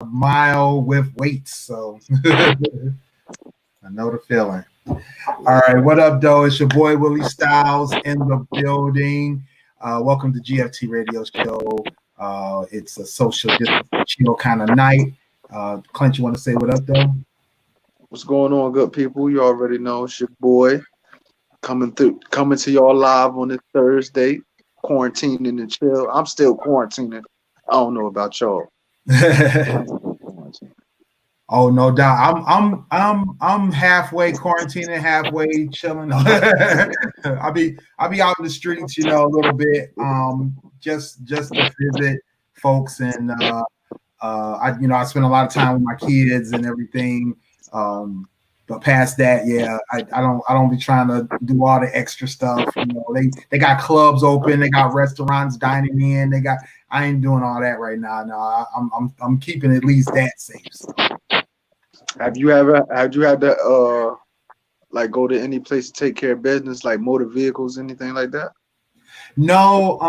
mile with weights, so I know the feeling. All right, what up, though? It's your boy Willie Styles in the building. Welcome to GFT Radio Show. It's a social distance chill kind of night. Clint, you want to say what up, though? What's going on, good people? You already know it's your boy coming to y'all live on this Thursday, quarantining and chill. I'm still quarantining. I don't know about y'all. Oh, no doubt. I'm halfway quarantining, halfway chilling. I'll be out in the streets, a little bit, just to visit folks, and I spend a lot of time with my kids and everything. But past that, yeah, I don't be trying to do all the extra stuff. They got clubs open, they got restaurants dining in, I ain't doing all that right now. No, I'm keeping at least that safe. So. Have you had to like go to any place to take care of business, like motor vehicles, anything like that? No,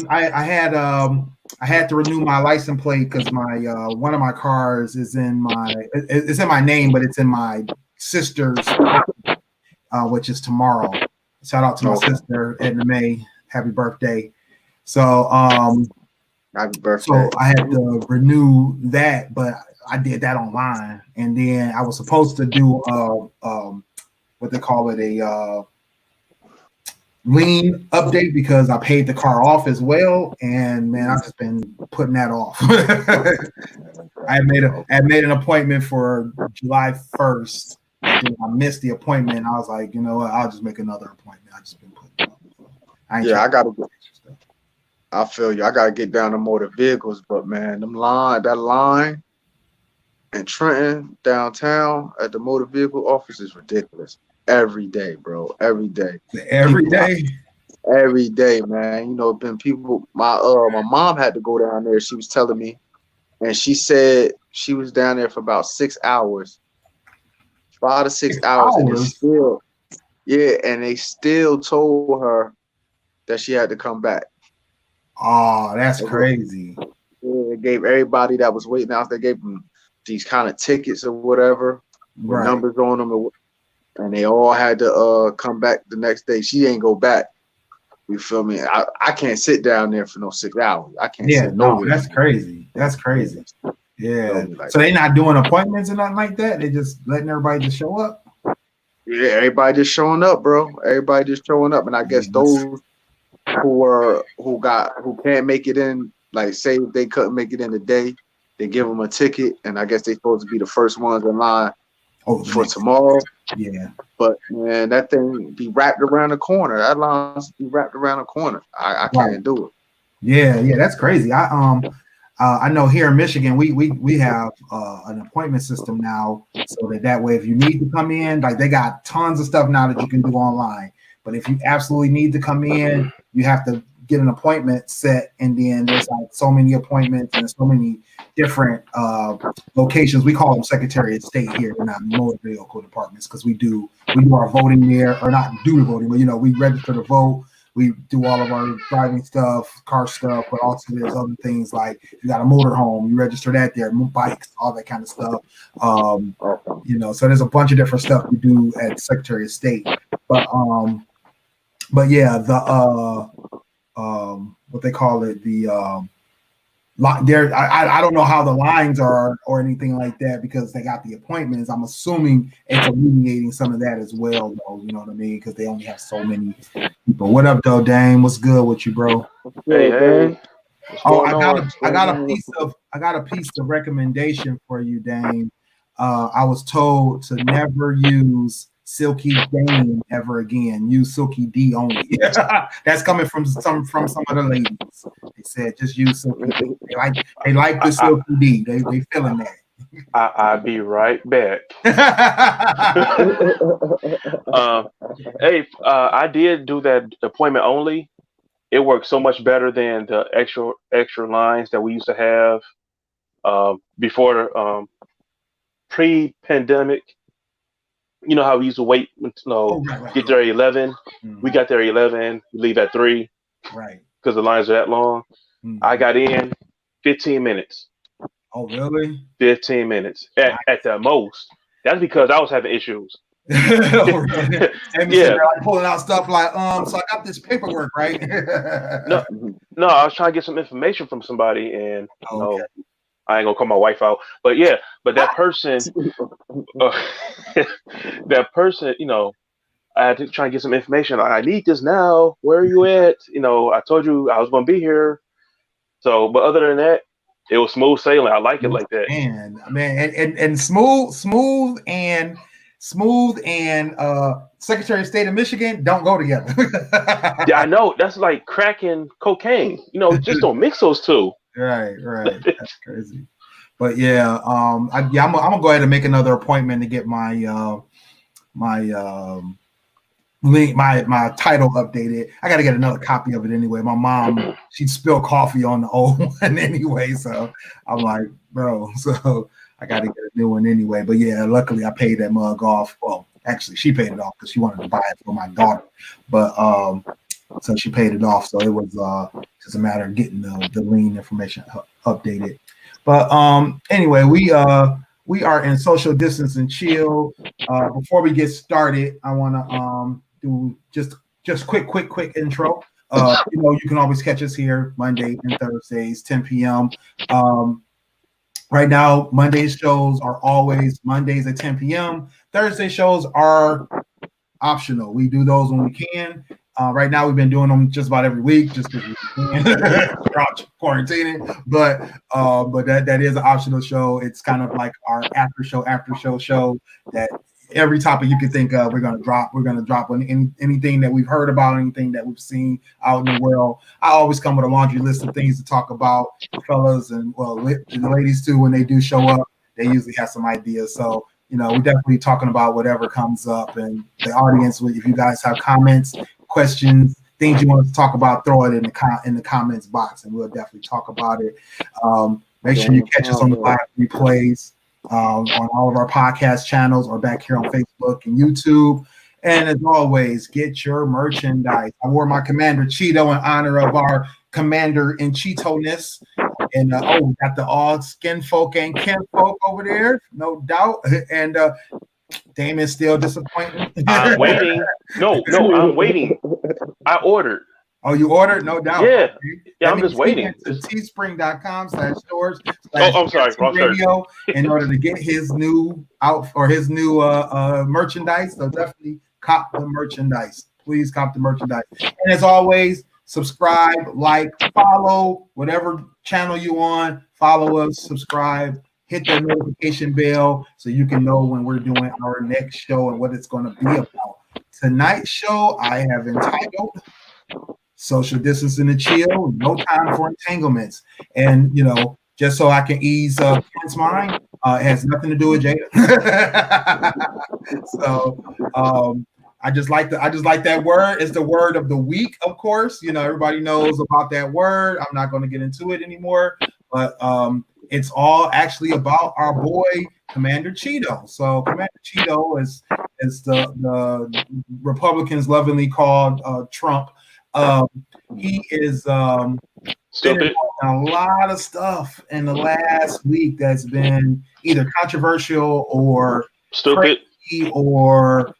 I had to renew my license plate because my one of my cars is in my name, but it's in my sister's, which is tomorrow. Shout out to my sister Edna May, happy birthday. So happy birthday. So I had to renew that, but I did that online, and then I was supposed to do what they call it, a lien update, because I paid the car off as well, and man, I've just been putting that off. I had made an appointment for July 1st. I missed the appointment, and I was like, you know what, I'll just make another appointment. I just been putting it off. I feel you. I gotta get down to motor vehicles, but man, that line in Trenton downtown at the motor vehicle office is ridiculous. Every day, bro. Every day. Every day, man. Been people. My mom had to go down there. She was telling me, and she said she was down there for about 6 hours, 5 to 6 hours, and they still told her that she had to come back. Oh, that's crazy. Yeah, they gave everybody that was waiting out. They gave them these kind of tickets or whatever, with numbers on them, and they all had to come back the next day. She ain't go back. You feel me? I can't sit down there for no 6 hours. I can't sit nowhere. That's crazy. Yeah. So they not doing appointments and nothing like that? They just letting everybody just show up? Yeah, everybody just showing up, bro. Everybody just showing up. And I guess those who can't make it in, like say if they couldn't make it in the day, they give them a ticket, and I guess they're supposed to be the first ones in line for tomorrow. Yeah. But man, that thing be wrapped around the corner. That line be wrapped around the corner. I can't do it. Yeah, that's crazy. I know here in Michigan we have an appointment system now, so that way if you need to come in, like they got tons of stuff now that you can do online. But if you absolutely need to come in, you have to get an appointment set, and then there's like so many appointments and so many different locations. We call them Secretary of State here. We're not motor vehicle departments, because we do our voting there, or not do the voting, but we register to vote. We do all of our driving stuff, car stuff, but also there's other things like you got a motor home, you register that there, bikes, all that kind of stuff. So there's a bunch of different stuff we do at Secretary of State. But yeah, the what they call it, there. I don't know how the lines are or anything like that, because they got the appointments. I'm assuming it's alleviating some of that as well, though. You know what I mean? Because they only have so many people. What up, though, Dame? What's good with you, bro? Hey. Oh, I got a piece of recommendation for you, Dame. I was told to never use Silky Dame ever again. Use Silky D only. That's coming from some of the ladies. They said just use Silky D. They like the Silky D. They feeling that. I'll be right back. I did do that appointment only. It worked so much better than the extra lines that we used to have before pre-pandemic. You know how we used to wait until get there at 11. Mm-hmm. We got there at 11. We leave at 3. Right. Because the lines are that long. Mm-hmm. I got in 15 minutes. Oh, really? 15 minutes at the most. That's because I was having issues. Oh, really? Yeah. Like pulling out stuff like, so I got this paperwork, right? No, no, I was trying to get some information from somebody, and Okay. I ain't gonna call my wife out, but yeah, but that person, that person, I had to try and get some information. I need this now. Where are you at? I told you I was gonna be here. So, but other than that, it was smooth sailing. I like it like that. Man, and smooth and Secretary of State of Michigan don't go together. Yeah, I know. That's like crack and cocaine. Just don't mix those two. Right. That's crazy. But yeah, I'm gonna go ahead and make another appointment to get my link, my title updated. I got to get another copy of it anyway. My mom, she'd spill coffee on the old one anyway, so I'm like, bro, so I got to get a new one anyway. But yeah, luckily I paid that mug off. Well, actually, she paid it off because she wanted to buy it for my daughter. But so she paid it off. So it was just a matter of getting the lien information updated. But anyway, we are in social distance and chill. Before we get started, I want to do just quick intro. You can always catch us here Monday and Thursdays, 10 p.m. Right now, Mondays shows are always Mondays at 10 p.m. Thursday shows are optional. We do those when we can. Right now, we've been doing them just about every week, just because we can throughout quarantining. But that is an optional show. It's kind of like our after show that every topic you can think of, we're gonna drop. We're gonna drop on anything that we've heard about, anything that we've seen out in the world. I always come with a laundry list of things to talk about, fellas, and the ladies too. When they do show up, they usually have some ideas. So we're definitely talking about whatever comes up, and the audience. If you guys have comments, questions, things you want to talk about, throw it in the comments box, and we'll definitely talk about it. Make sure you catch us on the live replays on all of our podcast channels or back here on Facebook and YouTube. And as always, get your merchandise. I wore my Commander Cheeto in honor of our Commander in Cheeto-ness. And we got the all skin folk and kin folk over there, no doubt. And Damon's still disappointed. I'm waiting. No, I'm waiting. I ordered. Oh, you ordered? No doubt. Yeah, I'm just waiting. To teespring.com/stores. I'm sorry. Radio in order to get his new merchandise. So definitely cop the merchandise. Please cop the merchandise. And as always, subscribe, like, follow whatever channel you on. Follow us, subscribe. Hit that notification bell so you can know when we're doing our next show and what it's going to be about. Tonight's show I have entitled Social Distancing and Chill, No Time for Entanglements. And, just so I can ease Kent's mind, it has nothing to do with Jada. So I just like that word. It's the word of the week, of course. Everybody knows about that word. I'm not going to get into it anymore. But it's all actually about our boy Commander Cheeto. So Commander Cheeto is the Republicans lovingly called Trump. He is been involved in a lot of stuff in the last week that's been either controversial or stupid or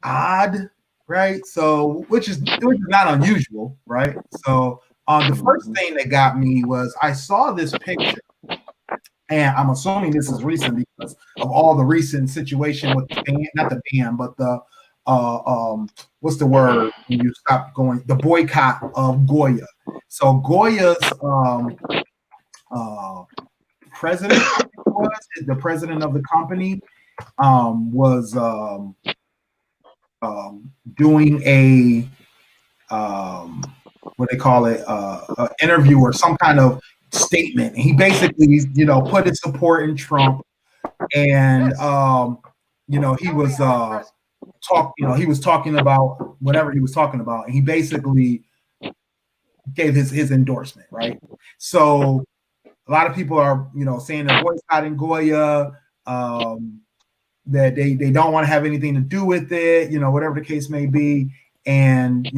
odd, right? So which is not unusual, right? So the first thing that got me was I saw this picture. And I'm assuming this is recent because of all the recent situation with the ban, not the ban, but the what's the word when you stop going? The boycott of Goya. So Goya's president the president of the company was doing a what they call it, interview or some kind of statement. He basically, put his support in Trump, and he was he was talking about whatever he was talking about, and he basically gave his endorsement, right? So a lot of people are, saying they're boycotting Goya, that they don't want to have anything to do with it, whatever the case may be. And,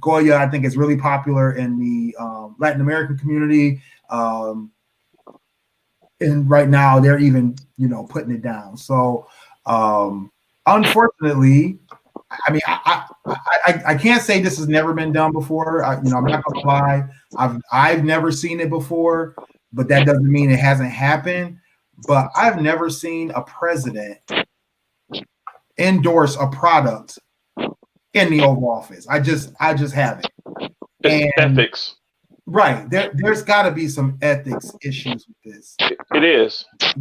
Goya, I think, is really popular in the Latin American community. and right now they're even putting it down. So unfortunately, I mean, I can't say this has never been done before. I'm not gonna lie. I've never seen it before, but that doesn't mean it hasn't happened. But I've never seen a president endorse a product in the Oval Office. I just haven't. It's ethics. Right. There's got to be some ethics issues with this. It is. I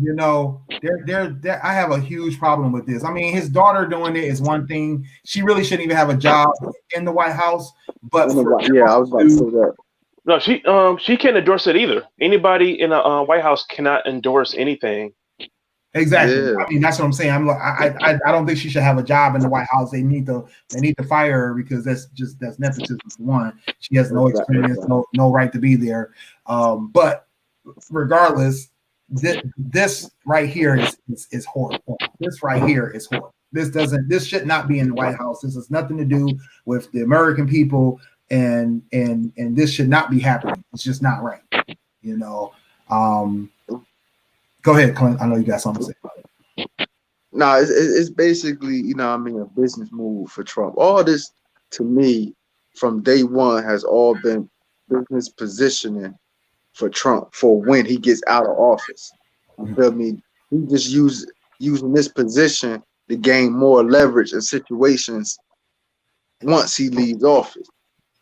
have a huge problem with this. I mean, his daughter doing it is one thing. She really shouldn't even have a job in the White House. But I was about to say that. No, she can't endorse it either. Anybody in the White House cannot endorse anything. Exactly. Yeah. I mean, that's what I'm saying. I don't think she should have a job in the White House. They need to fire her because that's nepotism for one. She has no experience, no right to be there. But regardless, this right here is horrible. This right here is horrible. This should not be in the White House. This has nothing to do with the American people, and this should not be happening. It's just not right. Go ahead, Clint. I know you got something to say about it. No, it's basically, a business move for Trump. All this, to me, from day one, has all been business positioning for Trump for when he gets out of office. You feel me? He just using this position to gain more leverage in situations once he leaves office.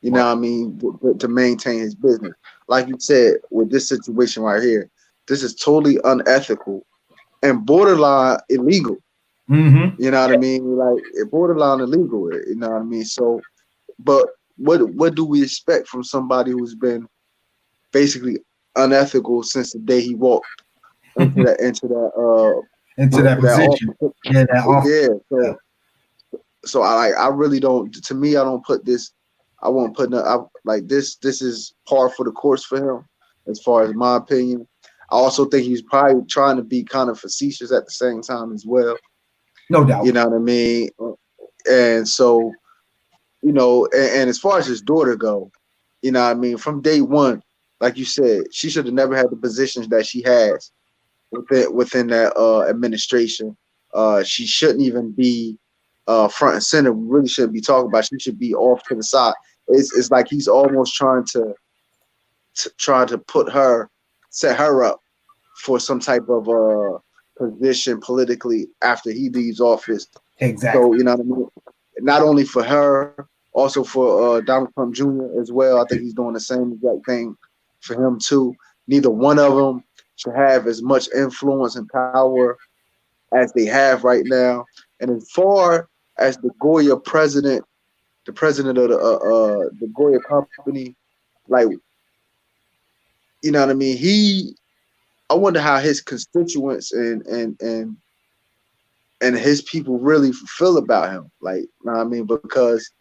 You know what I mean? To maintain his business. Like you said, with this situation right here, this is totally unethical and borderline illegal. Mm-hmm. You know what I mean? Like borderline illegal. You know what I mean? So, but what do we expect from somebody who's been basically unethical since the day he walked into that position? Yeah. So I really don't. To me, I don't put this. I won't put like this. This is par for the course for him, as far as my opinion. I also think he's probably trying to be kind of facetious at the same time as well. No doubt. You know what I mean? And so, and as far as his daughter go, you know what I mean? From day one, like you said, she should have never had the positions that she has within that administration. She shouldn't even be front and center. We really shouldn't be talking about. She should be off to the side. It's like he's almost trying to set her up for some type of position politically after he leaves office. Exactly. So, you know what I mean? Not only for her, also for Donald Trump Jr. as well. I think he's doing the same exact thing for him too. Neither one of them should have as much influence and power as they have right now. And as far as the Goya president, the president of the Goya company, like, you know what I mean? I wonder how his constituents and his people really feel about him. Like, you know what I mean? Because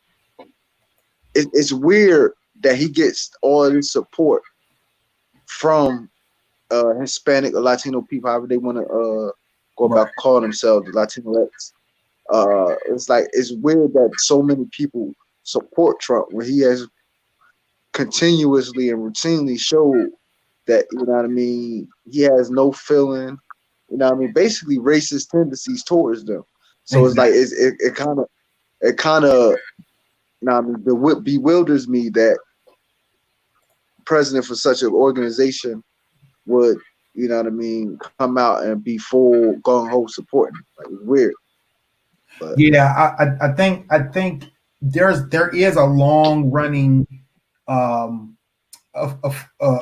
it's weird that he gets all this support from Hispanic or Latino people, however they want to go about calling themselves, Latinx. It's weird that so many people support Trump when he has continuously and routinely showed that, you know what I mean, he has no feeling, you know what I mean, basically racist tendencies towards them. So exactly. It's like it kind of you know what I mean, bewilders me that president for such an organization would, you know what I mean, come out and be full gung-ho supporting. Like, it's weird. But yeah, I think there is a long running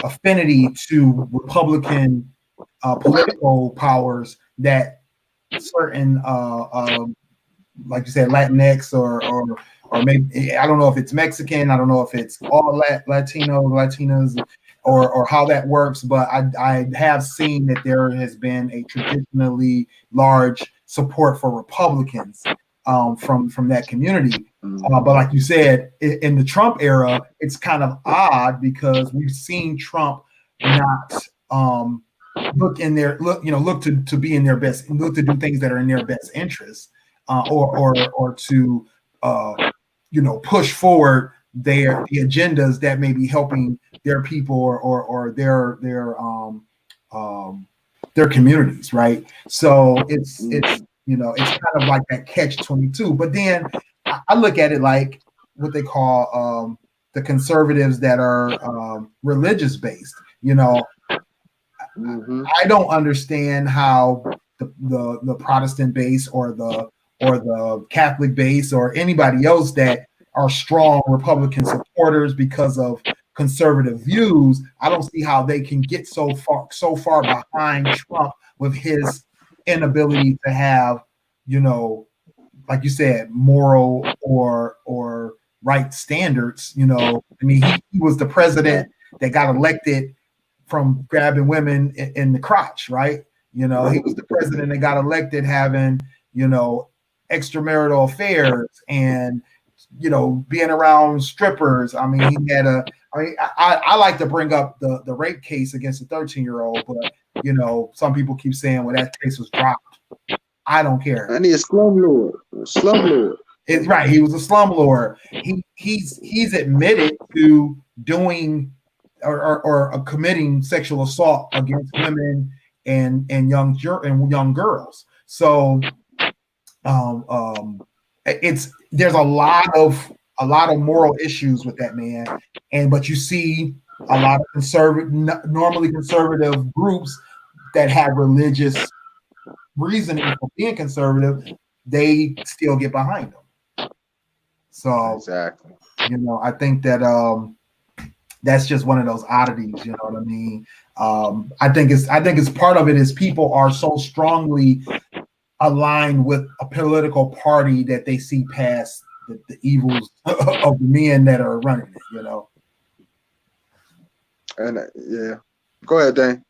affinity to Republican political powers that certain like you said, Latinx or maybe, I don't know if it's Mexican, I don't know if it's all Latinas or how that works, but I have seen that there has been a traditionally large support for Republicans from that community. But like you said, in the Trump era, it's kind of odd because we've seen Trump not look to be in their best, look to do things that are in their best interest, or to push forward the agendas that may be helping their people or their their communities, right? So it's you know, it's kind of like that catch-22. But then I look at it like what they call the conservatives that are religious based. You know, I don't understand how the Protestant base or the Catholic base or anybody else that are strong Republican supporters because of conservative views. I don't see how they can get so far behind Trump with his inability to have, you know, like you said, moral or right standards. You know, I mean, he was the president that got elected from grabbing women in the crotch, right? You know, he was the president that got elected having, you know, extramarital affairs and, you know, being around strippers. I mean, he had I like to bring up the rape case against a 13-year-old, but, you know, some people keep saying, well, that case was dropped. I don't care. I need a slum lord. It's right. He was a slum lord. He's admitted to doing or committing sexual assault against women and young girls. So there's a lot of moral issues with that man, but you see a lot of normally conservative groups that have religious reasoning for being conservative, they still get behind them. So exactly, you know, I think that that's just one of those oddities. You know what I mean? I think it's part of it is people are so strongly aligned with a political party that they see past the evils of the men that are running it. You know. And yeah, go ahead, Dan.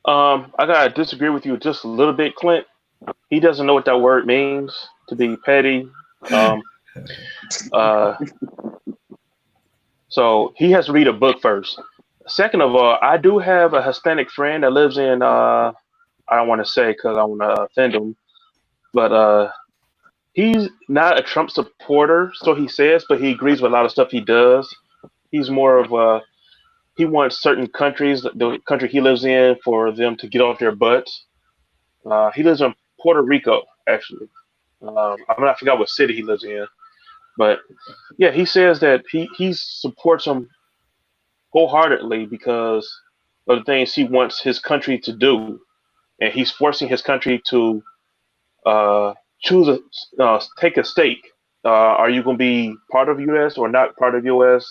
I gotta disagree with you just a little bit, Clint. He doesn't know what that word means, to be petty. So he has to read a book first. Second of all, I do have a Hispanic friend that lives in I don't want to say because I want to offend him, but he's not a Trump supporter, so he says, but he agrees with a lot of stuff he does. He's more of he wants certain countries, the country he lives in, for them to get off their butts. He lives in Puerto Rico, actually. I forgot what city he lives in. But yeah, he says that he supports him wholeheartedly because of the things he wants his country to do. And he's forcing his country to take a stake. Are you going to be part of U.S. or not part of U.S.?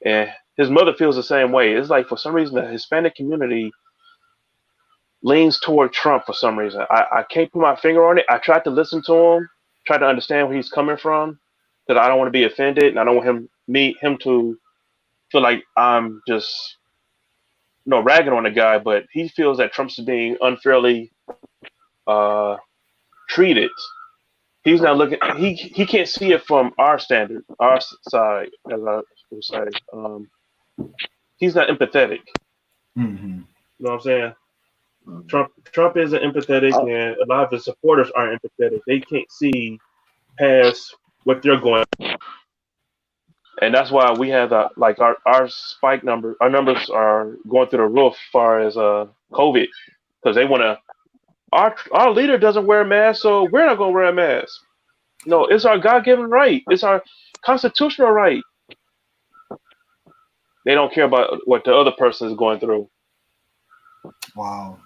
And his mother feels the same way. It's like for some reason the Hispanic community leans toward Trump for some reason. I can't put my finger on it. I tried to listen to him, try to understand where he's coming from, because I don't want to be offended and I don't want him to feel like I'm just ragging on the guy. But he feels that Trump's being unfairly treated. He's not looking. He can't see it from our standard, our side, as I would say. He's not empathetic. Mm-hmm. You know what I'm saying? Trump isn't empathetic, and a lot of his supporters aren't empathetic. They can't see past what they're going through. And that's why we have our spike number. Our numbers are going through the roof as far as COVID, because they want to. Our leader doesn't wear a mask, so we're not going to wear a mask. No, it's our God-given right. It's our constitutional right. They don't care about what the other person is going through. Wow.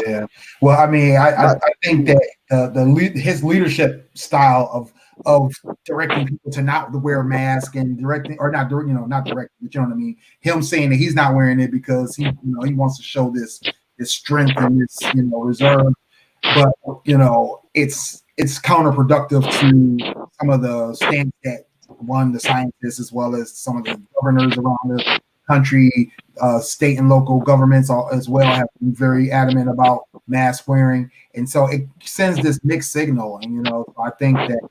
Yeah. Well, I mean, I think that his leadership style of directing people to not wear a mask and directing, or not directing, not directing, but you know what I mean. Him saying that he's not wearing it because he wants to show this strength and this reserve, but it's counterproductive to some of the stands that the scientists as well as some of the governors around the country, state and local governments as well have been very adamant about mask wearing, and so it sends this mixed signal. And I think that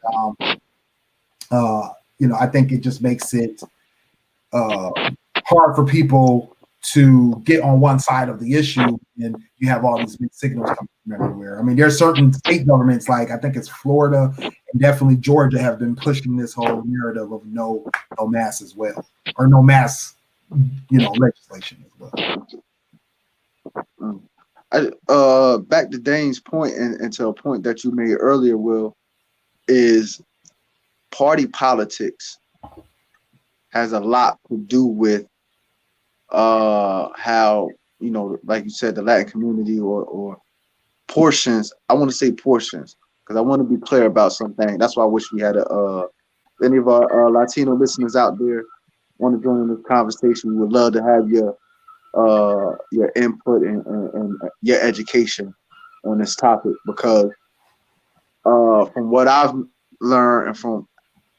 I think it just makes it hard for people to get on one side of the issue, and you have all these mixed signals coming from everywhere. I mean, there are certain state governments, like I think it's Florida and definitely Georgia, have been pushing this whole narrative of no mask as well, or no mask legislation as well. Back to Dane's point, and to a point that you made earlier, Will, is party politics has a lot to do with how, like you said, the Latin community or portions. I want to say portions because I want to be clear about something. That's why I wish we had any of our Latino listeners out there want to join in this conversation. We would love to have your input and your education on this topic, because from what I've learned and from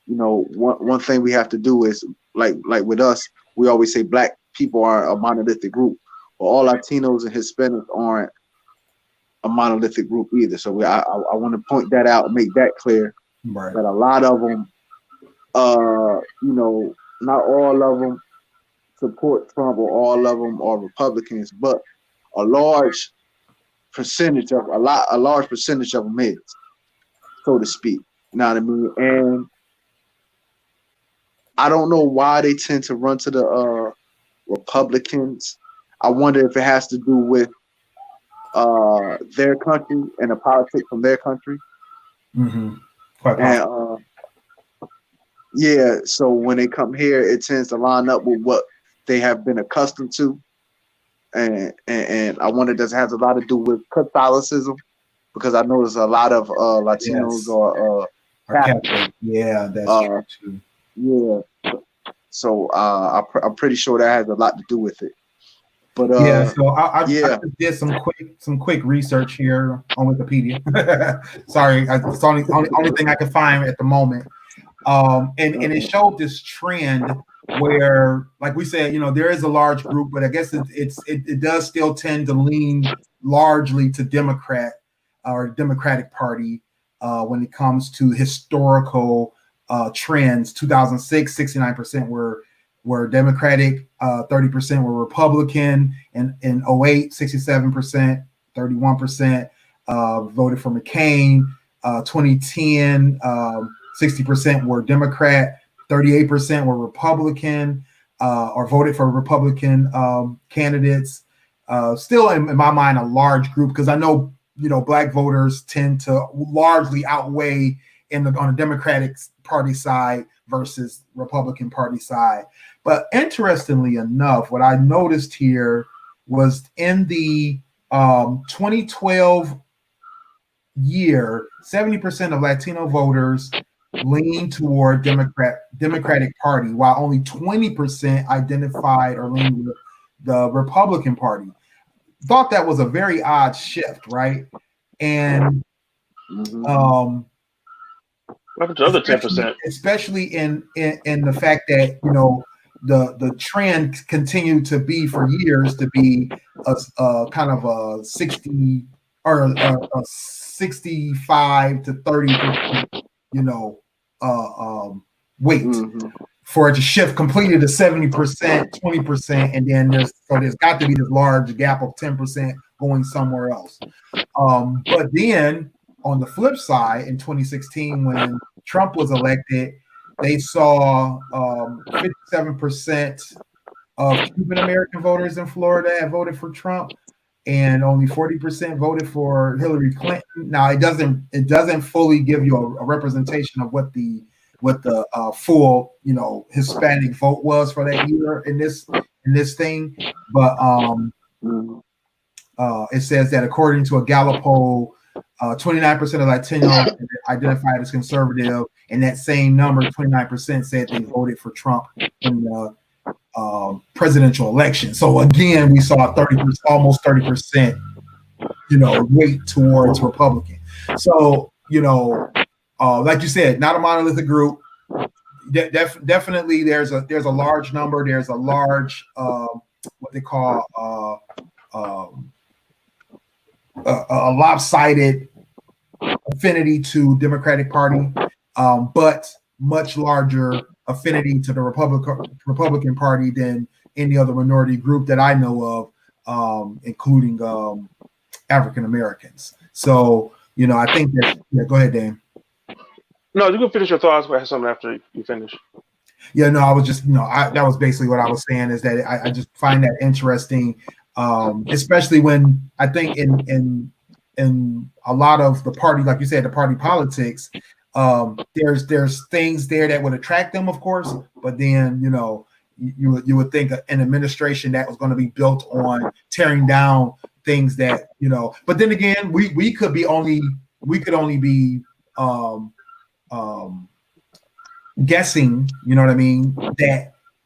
one thing we have to do is like with us, we always say Black people are a monolithic group, but all Latinos and Hispanics aren't a monolithic group either. So I want to point that out and make that clear, right, that a lot of them, not all of them support Trump or all of them are Republicans, but a large percentage of them is, so to speak. You know what I mean? And I don't know why they tend to run to the Republicans. I wonder if it has to do with their country and the politics from their country. Mm-hmm. Quite possible. And yeah, so when they come here, it tends to line up with what they have been accustomed to. And I wonder, does it have a lot to do with Catholicism? Because I notice a lot of Latinos are Catholic. Yeah, that's true. Yeah. So I'm pretty sure that has a lot to do with it. But so I just did some quick research here on Wikipedia. Sorry, it's the only thing I can find at the moment. And it showed this trend where, like we said, there is a large group, but I guess it does still tend to lean largely to Democrat or Democratic Party when it comes to historical trends. 2006, 69% were Democratic, 30% were Republican, and in 08, 67%, 31% voted for McCain. 2010, 60% were Democrat, 38% were Republican or voted for Republican candidates. Still, in my mind, a large group, because I know Black voters tend to largely outweigh on the Democratic Party side versus Republican Party side. But interestingly enough, what I noticed here was in the 2012 year, 70% of Latino voters lean toward Democratic Party, while only 20% identified or leaned with the Republican Party. Thought that was a very odd shift, right? And what happened to the other 10%? Especially in the fact that the trend continued to be for years to be a kind of a 60 or a 65 to 30%, weight for it to shift completely to 70%, 20%, and then there's got to be this large gap of 10% going somewhere else. But then on the flip side, in 2016, when Trump was elected, they saw 57% of Cuban American voters in Florida had voted for Trump, and only 40% voted for Hillary Clinton. Now, it doesn't fully give you a representation of what the full Hispanic vote was for that year in this thing, but it says that according to a Gallup poll, 29% of Latinos identified as conservative, and that same number, 29%, said they voted for Trump in the presidential election. So again, we saw almost 30%, weight towards Republican. So like you said, not a monolithic group. Definitely, there's a large number. There's a large what they call a lopsided affinity to Democratic Party, but much larger affinity to the Republican Party than any other minority group that I know of, including African Americans. So, I think that. Yeah, go ahead, Dan. No, you can finish your thoughts. I have something after you finish. Yeah, no, I was just, that was basically what I was saying, is that I just find that interesting. especially when I think in a lot of the party, like you said, the party politics, there's things there that would attract them, of course, but then you would think an administration that was going to be built on tearing down things that but then again, we could only be guessing, you know what I mean,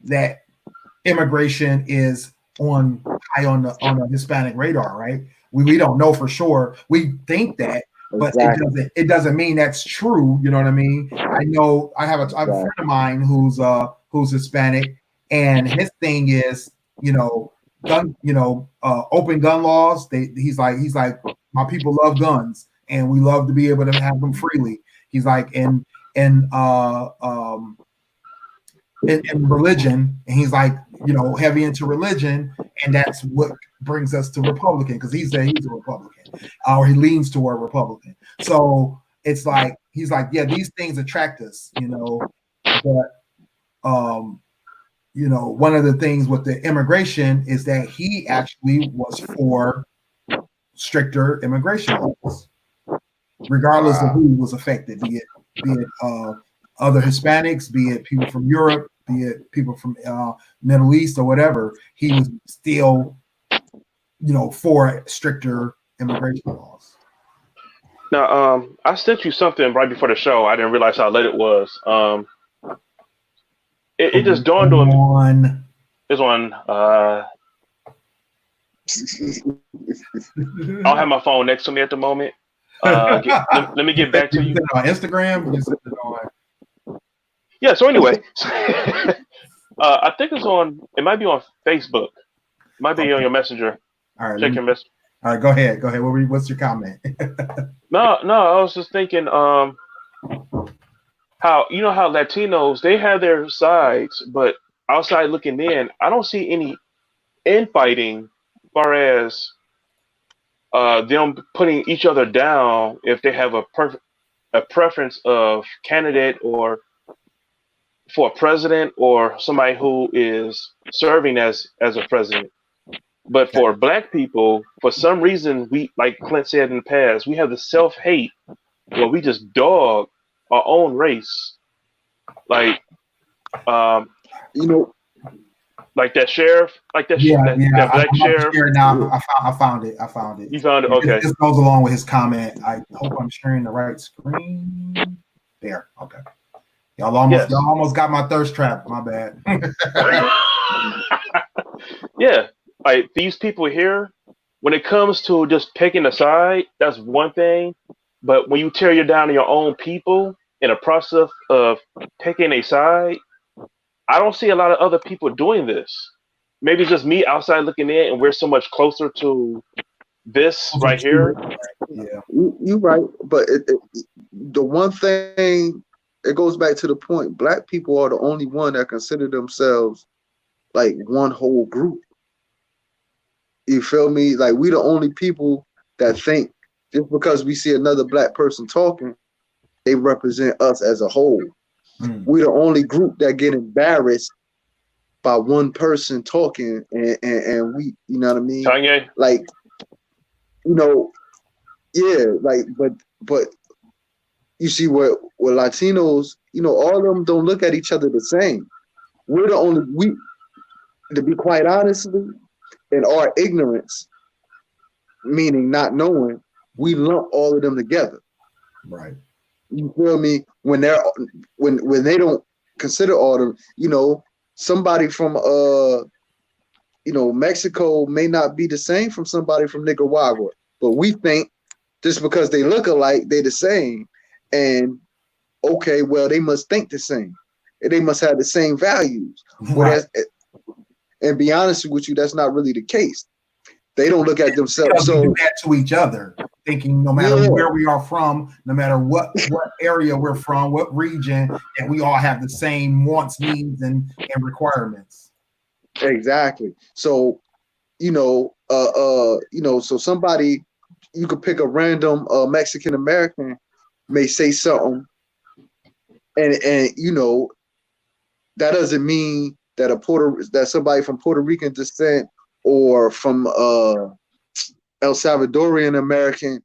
that immigration is high on the Hispanic radar, right? We don't know for sure. We think that, but Exactly. it doesn't mean that's true. You know what I mean? I have a friend of mine who's Hispanic, and his thing is gun open gun laws. He's like my people love guns, and we love to be able to have them freely. He's like in religion, and he's like heavy into religion, and that's what brings us to Republican, because he's a Republican, or he leans toward Republican. So it's like he's like, yeah, these things attract us, but one of the things with the immigration is that he actually was for stricter immigration laws, regardless of who was affected, be it other Hispanics, be it people from Europe, be it people from Middle East or whatever. He was still, for stricter immigration laws. Now, I sent you something right before the show. I didn't realize how late it was. It just dawned on me. It's on. I don't have my phone next to me at the moment. Let me get back to you. On Instagram? Yeah, so anyway, I think it might be on Facebook. It might be on your messenger. All right. Check your messenger. All right, go ahead. What's your comment? No, I was just thinking how how Latinos, they have their sides, but outside looking in, I don't see any infighting as far as them putting each other down if they have a preference of candidate or for a president or somebody who is serving as a president. But for Black people, for some reason, we, like Clint said in the past, we have the self-hate where we just dog our own race. Like, like that sheriff, like that, that Black sheriff. Now I found it. You found it? Okay. This goes along with his comment. I hope I'm sharing the right screen. There. Okay. Y'all almost got my thirst trap. My bad. Yeah. Like these people here, when it comes to just picking a side, that's one thing. But when you tear down your own people in a process of picking a side, I don't see a lot of other people doing this. Maybe it's just me outside looking in, and we're so much closer to this right here. Yeah, you're right. But the one thing, it goes back to the point, Black people are the only one that consider themselves like one whole group. You feel me? Like, we the only people that think just because we see another Black person talking, they represent us as a whole. We're the only group that get embarrassed by one person talking, and we, you know what I mean? Kanye. Like, yeah, like, but you see what Latinos, all of them don't look at each other the same. We're the only, to be quite honestly, in our ignorance, meaning not knowing, we lump all of them together. Right. You feel me? When they don't consider all of them, somebody from Mexico may not be the same from somebody from Nicaragua, but we think just because they look alike, they're the same. And okay, well, they must think the same. And they must have the same values. Right. And be honest with you, that's not really the case. They don't look at themselves. So we do that to each other, thinking no matter where we are from, no matter what area we're from, what region, that we all have the same wants, needs, and requirements. Exactly. So, so somebody, you could pick a random Mexican American may say something, and that doesn't mean that somebody from Puerto Rican descent or from El Salvadorian American,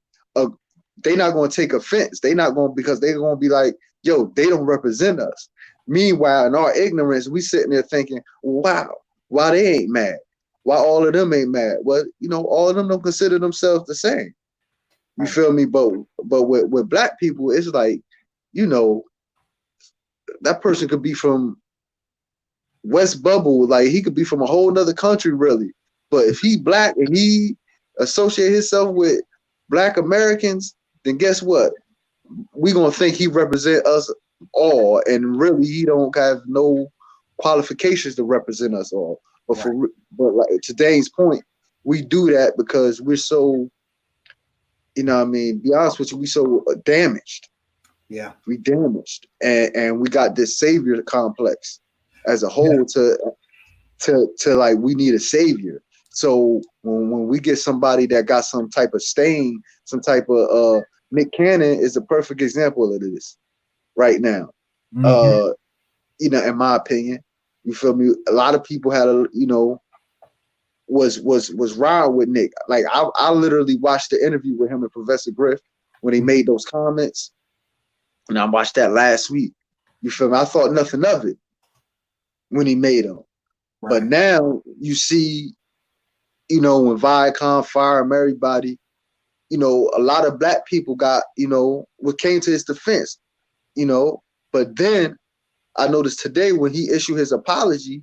they're not going to take offense. They're not going, because they're going to be like, yo, they don't represent us. Meanwhile, in our ignorance, we sitting there thinking, wow, why they ain't mad? Why all of them ain't mad? Well, all of them don't consider themselves the same. You feel me? But with black people, it's like, that person could be from West Bubble, like he could be from a whole nother country, really. But if he black and he associate himself with Black Americans, then guess what? We gonna think he represent us all, and really he don't have no qualifications to represent us all. But but like to Dane's point, we do that because we're so, be honest with you, we so damaged. Yeah, we damaged, and we got this savior complex as a whole to like we need a savior. So when we get somebody that got some type of stain, some type of Nick Cannon is a perfect example of this right now. Mm-hmm. In my opinion, you feel me? A lot of people had was riding with Nick. Like I literally watched the interview with him and Professor Griff when he made those comments, and I watched that last week. You feel me? I thought nothing of it when he made them, but now you see, when Viacom fired everybody, a lot of black people got, what came to his defense, but then I noticed today when he issued his apology,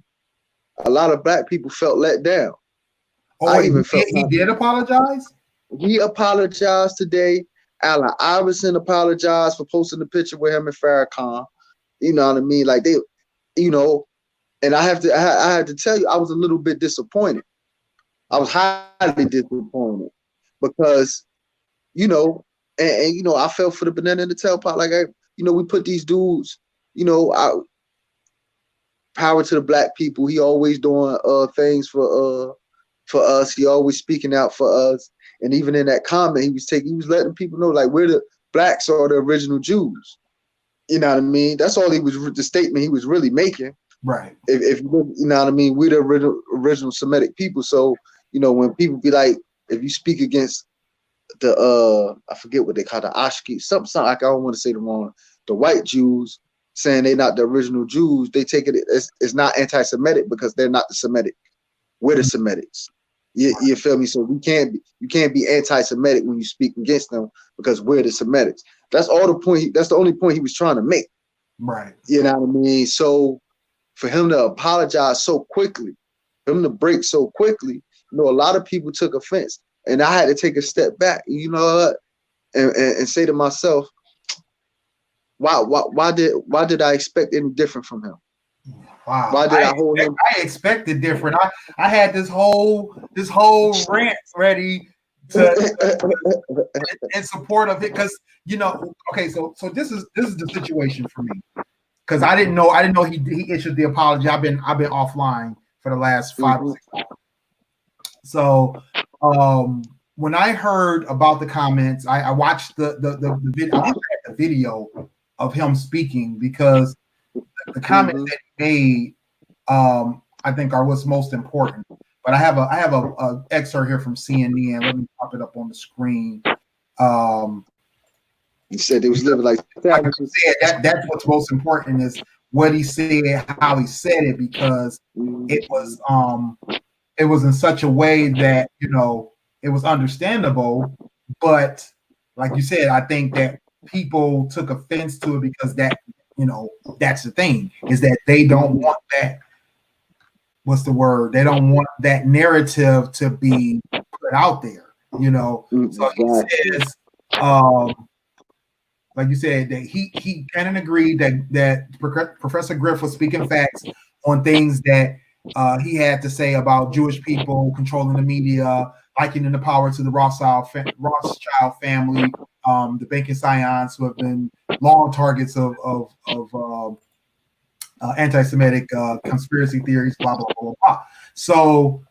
a lot of black people felt let down. Oh, he did apologize? He apologized today. Allen Iverson apologized for posting the picture with him and Farrakhan. You know what I mean? Like they, and I had to tell you, I was a little bit disappointed. I was highly disappointed because, I felt for the banana in the tailpipe. Like, we put these dudes, power to the black people. He always doing things for us. He always speaking out for us. And even in that comment, he was letting people know, like, we're the blacks are the original Jews. You know what I mean? That's all the statement he was really making. Right. If you know what I mean, we're the original Semitic people. So, when people be like, if you speak against the I forget what they call the Ashki, something like, I don't want to say the white Jews, saying they're not the original Jews, they take it as not anti-Semitic because they're not the Semitic. We're the Semitics. You feel me? So you can't be anti-Semitic when you speak against them because we're the Semitics. That's all the point. That's the only point he was trying to make. Right. You know what I mean? So for him to apologize so quickly, for him to break so quickly, a lot of people took offense, and I had to take a step back. And say to myself, why did I expect any different from him? Wow. Why did I hold him? I expected different. I had this whole rant ready to in support of it because okay, so this is the situation for me because I didn't know he issued the apology. I've been offline for the last 5 or 6 hours. So when I heard about the comments, I watched the video of him speaking because the comments that he made, I think, are what's most important. But I have a excerpt here from CNN. Let me pop it up on the screen. He said they was living like that's what's most important is what he said, how he said it, because it was in such a way that it was understandable. But like you said, I think that people took offense to it because that. That's the thing is that they don't want that. What's the word? They don't want that narrative to be put out there. So he says, like you said, that he kind of agreed that Professor Griff was speaking facts on things that he had to say about Jewish people controlling the media, likening the power to the Rothschild family, the Bacon Scions, who have been long targets of anti-Semitic conspiracy theories, blah, blah, blah, blah. So,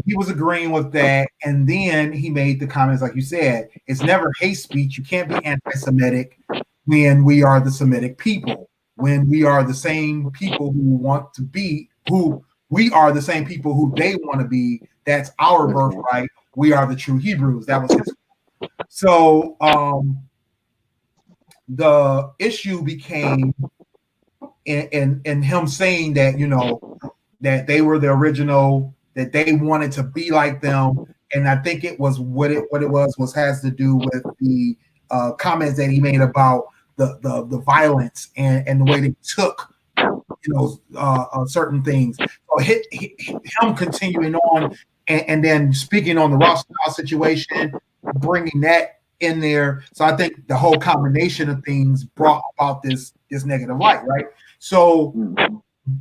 he was agreeing with that. And then he made the comments, like you said, it's never hate speech. You can't be anti-Semitic when we are the Semitic people, when we are the same people who we are the same people who they want to be. That's our birthright. We are the true Hebrews. That was his. So the issue became in him saying that, you know, that they were the original, that they wanted to be like them. And I think it was what it was has to do with the comments that he made about the violence and the way they took, you know, certain things. So him continuing on and then speaking on the Rothschild situation, bringing that in there. So I think the whole combination of things brought about this negative light, right? So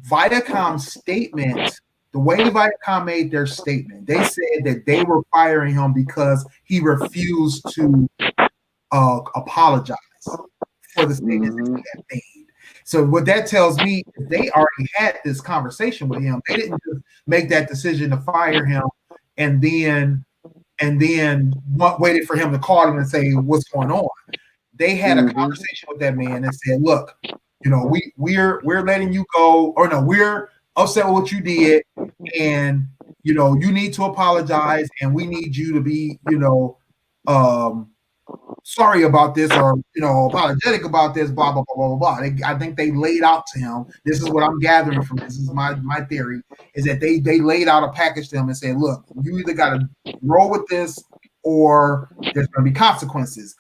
Viacom's statement, the way Viacom made their statement, they said that they were firing him because he refused to apologize for the statements that he had made. So what that tells me is they already had this conversation with him. They didn't just make that decision to fire him and then waited for him to call him and say what's going on. They had a conversation with that man and said, look, you know, we're letting you go, or no, we're upset with what you did, and you know, you need to apologize, and we need you to be, you know, sorry about this, or you know, apologetic about this, blah blah blah blah blah. I think they laid out to him. This is what I'm gathering from this. Is my theory is that they laid out a package to him and said, look, you either got to roll with this, or there's going to be consequences.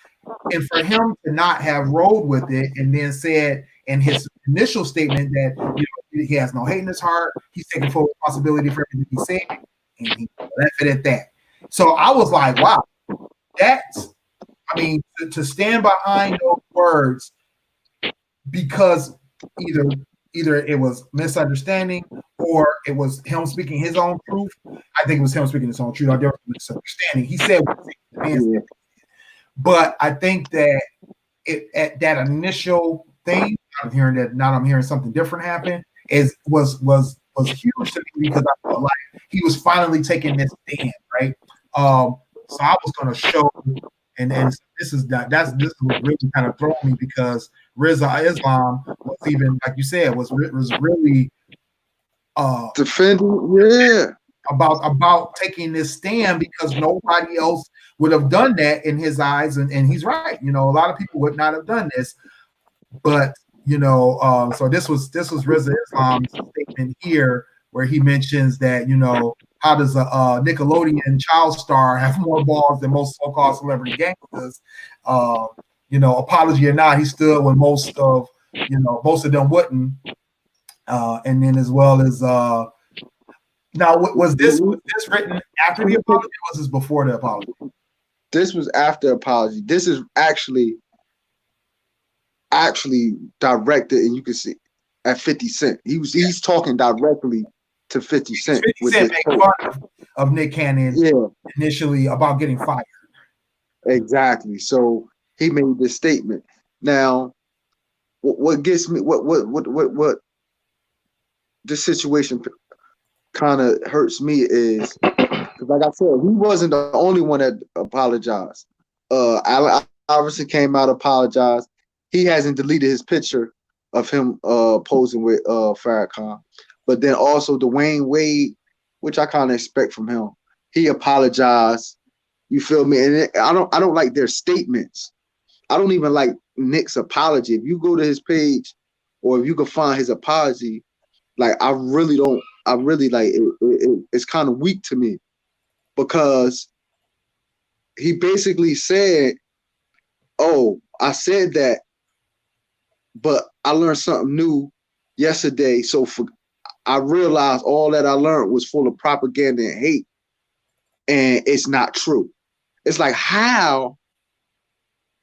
And for him to not have rolled with it, and then said in his initial statement that, you know, he has no hate in his heart, he's taking full responsibility for everything he said, and he left it at that. So I was like, wow, that's, I mean, to stand behind those words, because either it was misunderstanding or it was him speaking his own truth. I think it was him speaking his own truth. There was misunderstanding. He said what the man said. But I think that at that initial thing, I'm hearing something different happen, was huge to me, because I felt like he was finally taking this stand, right? So I was going to show, and this is what really kind of throwing me, because Rizza Islam was, even like you said, was really defending, about taking this stand, because nobody else would have done that in his eyes, and he's right. You know, a lot of people would not have done this, but you know, so this was Rizza Islam's statement here, where he mentions that, you know, how does a Nickelodeon child star have more balls than most so-called celebrity gangsters? You know, apology or not, he stood when most of them wouldn't. And then as well as now, was this written after the apology, or was this before the apology? This was after apology. This is actually directed, and you can see at 50 Cent. He's talking directly to 50 Cent. 50 Cent made fun of Nick Cannon initially about getting fired. Exactly. So he made this statement. Now, what gets me, what this situation kind of hurts me is, like I said, he wasn't the only one that apologized. Allen Iverson came out, apologized. He hasn't deleted his picture of him posing with Farrakhan. But then also Dwayne Wade, which I kind of expect from him, he apologized. You feel me? And I don't like their statements. I don't even like Nick's apology. If you go to his page, or if you can find his apology, like I really like it. It's kind of weak to me, because he basically said, "Oh, I said that, but I learned something new yesterday. So I realized all that I learned was full of propaganda and hate, and it's not true." It's like, how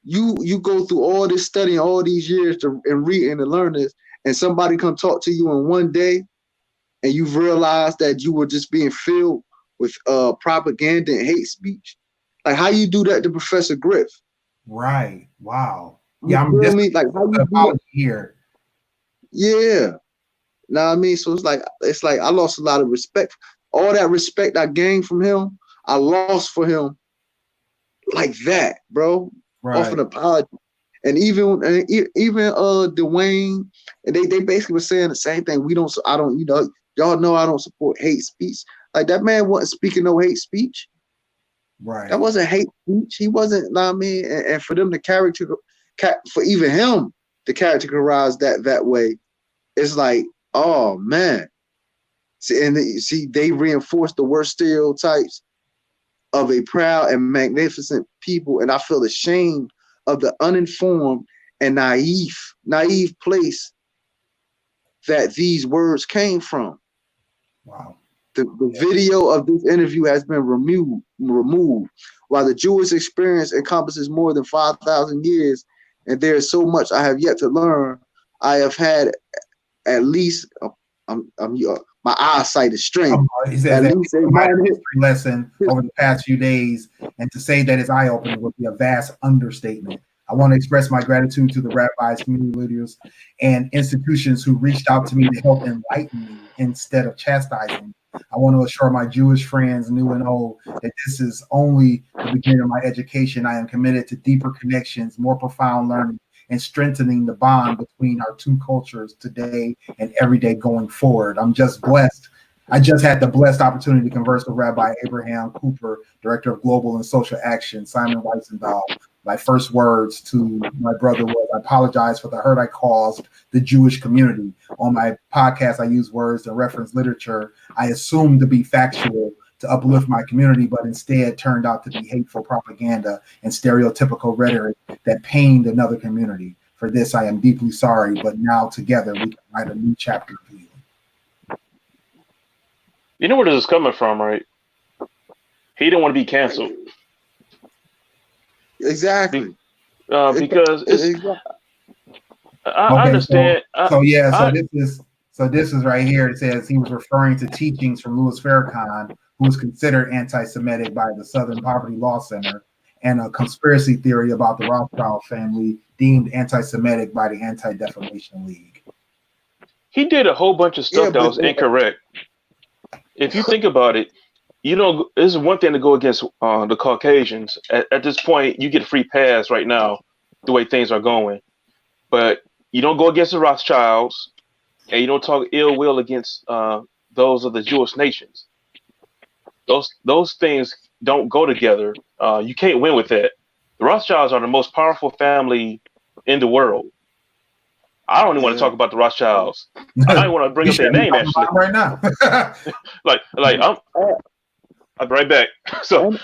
you go through all this studying, all these years and read and to learn this, and somebody come talk to you in one day, and you've realized that you were just being filled with propaganda and hate speech. Like, how you do that to Professor Griff? Right. Wow. Yeah, I'm just like, how you do here. Yeah. Know what I mean? So it's like I lost a lot of respect. All that respect I gained from him, I lost for him like that, bro. Right. Off an apology. And even Dwayne, and they basically were saying the same thing. I don't, y'all know I don't support hate speech. Like that man wasn't speaking no hate speech. Right. That wasn't hate speech. He wasn't, know what I mean? And for them to for even him to characterize that way, it's like, oh man. See, they reinforce the worst stereotypes of a proud and magnificent people, and I feel ashamed of the uninformed and naive place that these words came from. Wow. The video of this interview has been removed. While the Jewish experience encompasses more than 5,000 years, and there is so much I have yet to learn, I have had at least my eyesight is strained. He says that history lesson over the past few days, and to say that it's eye-opening would be a vast understatement. I want to express my gratitude to the rabbis, community leaders, and institutions who reached out to me to help enlighten me instead of chastising. I want to assure my Jewish friends, new and old, that this is only the beginning of my education. I am committed to deeper connections, more profound learning, and strengthening the bond between our two cultures today and every day going forward. I'm just blessed. I just had the blessed opportunity to converse with Rabbi Abraham Cooper, Director of Global and Social Action, Simon Weisendahl. My first words to my brother was, I apologize for the hurt I caused the Jewish community. On my podcast, I use words and reference literature I assumed to be factual to uplift my community, but instead turned out to be hateful propaganda and stereotypical rhetoric that pained another community. For this, I am deeply sorry, but now together we can write a new chapter for you. You know where this is coming from, right? He didn't want to be canceled. Exactly. Because I understand. So this is right here. It says he was referring to teachings from Louis Farrakhan, who was considered anti-Semitic by the Southern Poverty Law Center, and a conspiracy theory about the Rothschild family deemed anti-Semitic by the Anti-Defamation League. He did a whole bunch of stuff that was incorrect. If you think about it, you know, this is one thing to go against the Caucasians. At this point, you get a free pass right now, the way things are going. But you don't go against the Rothschilds, and you don't talk ill will against those of the Jewish nations. Those things don't go together. You can't win with that. The Rothschilds are the most powerful family in the world. I don't even want to talk about the Rothschilds. I don't even want to bring up their name actually. Right now. like I'll be right back. So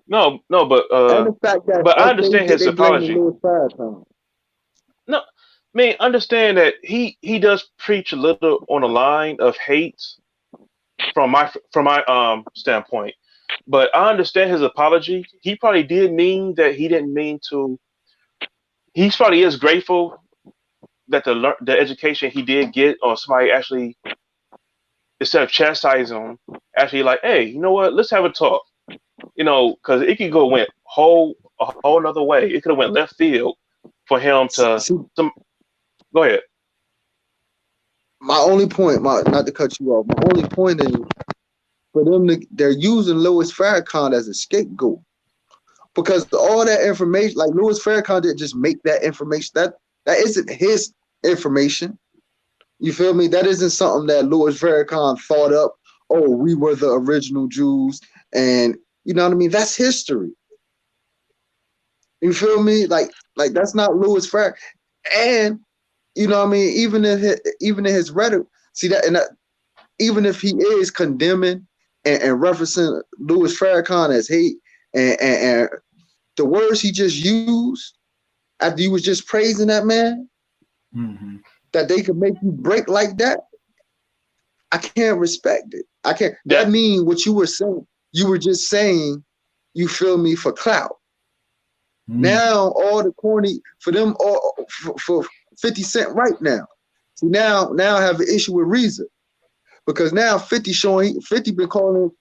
no, but I understand his apology. No, man, understand that he does preach a little on the line of hate from my standpoint. But I understand his apology. He probably did mean that he didn't mean to. He probably is grateful that the education he did get, or somebody actually, instead of chastising him, actually like, hey, you know what? Let's have a talk. You know, because it could go a whole another way. It could have went left field for him to. Go ahead. My only point, not to cut you off. My only point is for them they're using Louis Farrakhan as a scapegoat. Because all that information, like Louis Farrakhan didn't just make that information. That isn't his information. You feel me? That isn't something that Louis Farrakhan thought up. Oh, we were the original Jews, and you know what I mean? That's history. You feel me? Like that's not Louis Farrakhan. And you know what I mean? Even in his rhetoric, see that, and that, even if he is condemning and referencing Louis Farrakhan as hate. And the words he just used after you was just praising that man, that they could make you break like that, I can't respect it. I can't. That mean what you were saying. You were just saying, you feel me, for clout. Now all the corny for them, all for 50 Cent right now. See now I have an issue with Reza, because now 50 been calling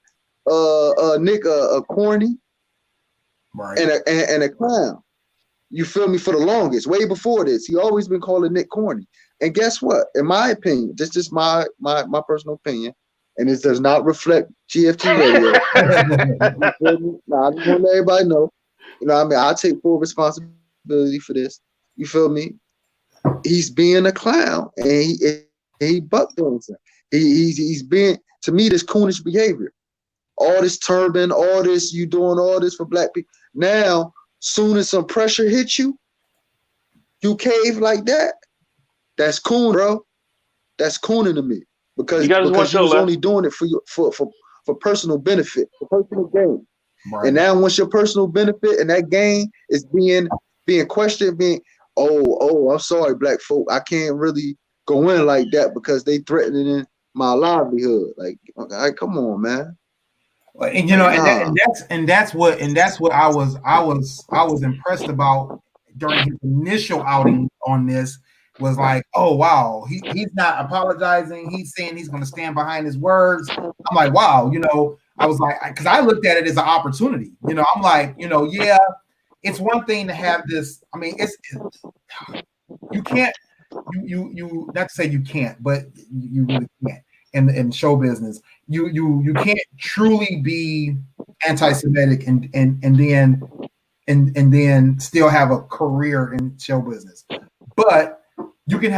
Nick a corny. Right. And a clown. You feel me? For the longest, way before this, he always been calling Nick corny. And guess what? In my opinion, this is my personal opinion, and this does not reflect GFT Radio. Now, I just want to let everybody know. You know what I mean? I take full responsibility for this. You feel me? He's being a clown, and He buck dancing. He's being, to me, this coonish behavior. All this turban, all this, you doing all this for black people. Now, soon as some pressure hits you, you cave like that. That's coon, bro. That's cooning to me. Because you was only doing it for personal benefit, for personal gain. Right. And now once your personal benefit and that gain is being questioned, I'm sorry, black folk, I can't really go in like that because they threatening my livelihood. Like, come on, man. And you know, and that's what I was impressed about during his initial outing on this. Was like, oh wow, he's not apologizing. He's saying he's going to stand behind his words. I'm like, wow, you know, I was like, because I looked at it as an opportunity. You know, I'm like, you know, yeah, it's one thing to have this. I mean, you can't, you not to say you can't, but you really can't in show business. You can't truly be anti-Semitic and then still have a career in show business, but you can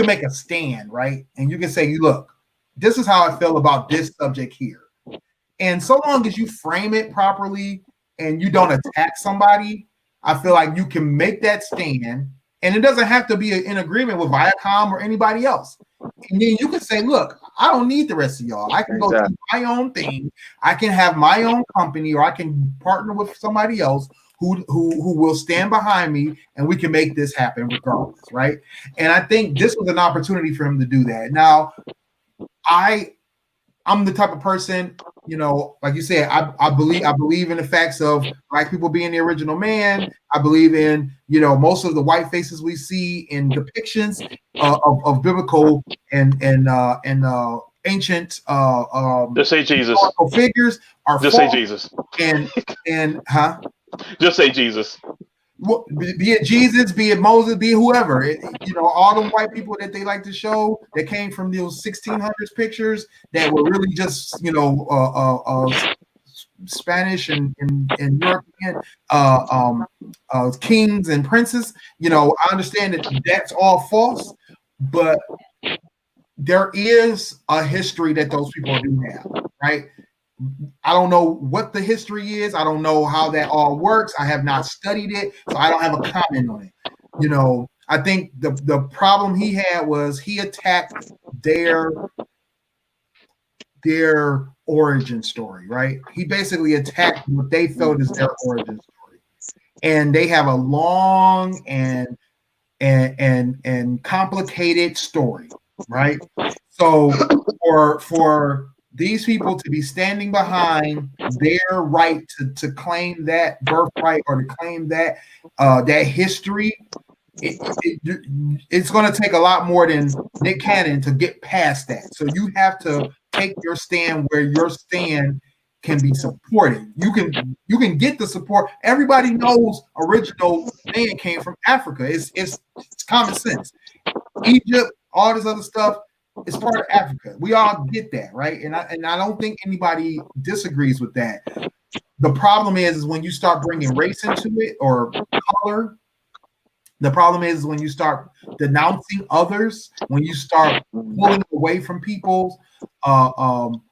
make a stand, right? And you can say, look, this is how I feel about this subject here. And so long as you frame it properly and you don't attack somebody, I feel like you can make that stand. And it doesn't have to be in agreement with Viacom or anybody else. And then you can say, look, I don't need the rest of y'all. I can go do my own thing. I can have my own company, or I can partner with somebody else who will stand behind me, and we can make this happen regardless, right? And I think this was an opportunity for him to do that. Now, I'm the type of person, you know, like you said, I believe in the facts of black people being the original man. I believe in, you know, most of the white faces we see in depictions of biblical and ancient just say Jesus figures are just say Jesus and just say Jesus. Well, be it Jesus, be it Moses, be it whoever, you know, all the white people that they like to show that came from those 1600s pictures that were really just, you know, Spanish and European kings and princes. You know, I understand that that's all false, but there is a history that those people do have, right? I don't know what the history is. I don't know how that all works. I have not studied it, so I don't have a comment on it. You know, I think the problem he had was he attacked their origin story, right? He basically attacked what they felt is their origin story, and they have a long and complicated story, right? So for these people to be standing behind their right to claim that birthright or to claim that that history, it's going to take a lot more than Nick Cannon to get past that. So you have to take your stand where your stand can be supported. You can get the support. Everybody knows original man came from Africa. It's common sense. Egypt, all this other stuff. It's part of Africa. We all get that, right? And I don't think anybody disagrees with that. The problem is when you start bringing race into it or color. The problem is when you start denouncing others, when you start pulling away from people's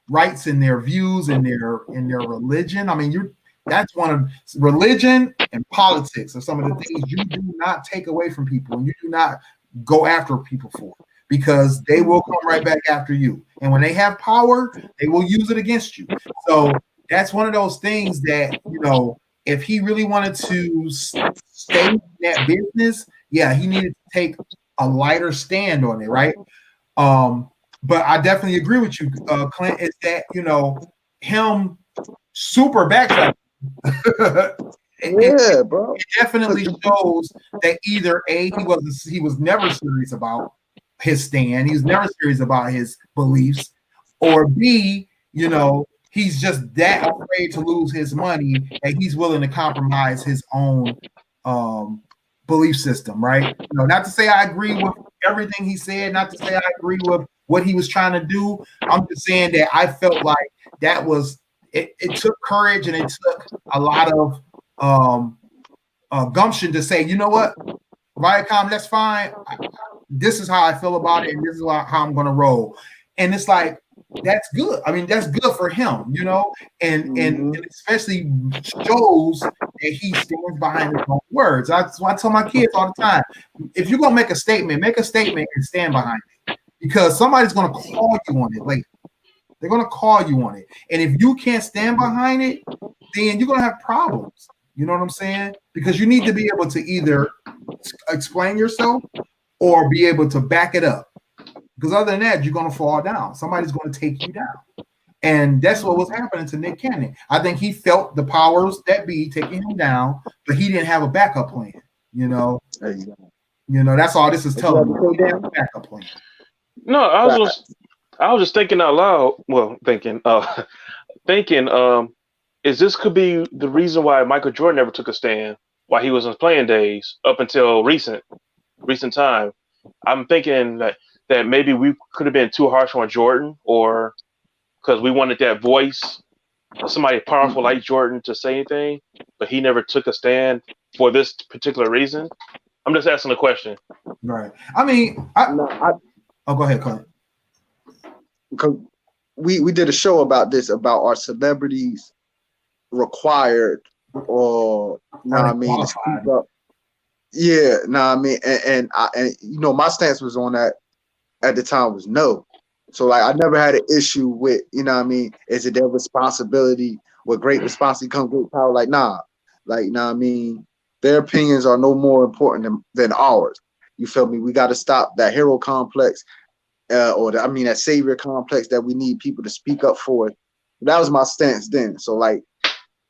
rights and their views and their religion. I mean, that's one of religion and politics are some of the things you do not take away from people, and you do not go after people for. Because they will come right back after you. And when they have power, they will use it against you. So that's one of those things that, you know, if he really wanted to stay in that business, yeah, he needed to take a lighter stand on it, right? But I definitely agree with you, Clint, is that, you know, him super backtracking. Bro. It definitely shows that either A, he was never serious about his stand. He's never serious about his beliefs, or B, you know, he's just that afraid to lose his money that he's willing to compromise his own belief system, right? You know, not to say I agree with everything he said, not to say I agree with what he was trying to do. I'm just saying that I felt like that was it took courage and it took a lot of gumption to say, you know what, Viacom, that's fine. this is how I feel about it, and this is how I'm gonna roll. And it's like, that's good. I mean, that's good for him, you know, and especially shows that he stands behind his own words. That's why I tell my kids all the time: if you're gonna make a statement and stand behind it, because somebody's gonna call you on it. Like, they're gonna call you on it, and if you can't stand behind it, then you're gonna have problems. You know what I'm saying? Because you need to be able to either explain yourself or be able to back it up. Because other than that, you're going to fall down. Somebody's going to take you down. And that's what was happening to Nick Cannon. I think he felt the powers that be taking him down, but he didn't have a backup plan. You know, that's all this is telling me. He didn't have a backup plan. No, I was just thinking out loud. Well, thinking, is this could be the reason why Michael Jordan never took a stand while he was in playing days up until recent time. I'm thinking that maybe we could have been too harsh on Jordan, or because we wanted that voice of somebody powerful like Jordan to say anything, but he never took a stand for this particular reason. I'm just asking a question. Right. I mean, go ahead, Clint. Because we did a show about this, about our celebrities required, or I mean, to speak up. Yeah, I mean, and you know, my stance was on that at the time was no. So like, I never had an issue with, you know what I mean, is it their responsibility? With great responsibility comes great power. Like, nah, like, you know what I mean, their opinions are no more important than ours. You feel me? We got to stop that hero complex, that savior complex that we need people to speak up for. That was my stance then. So like,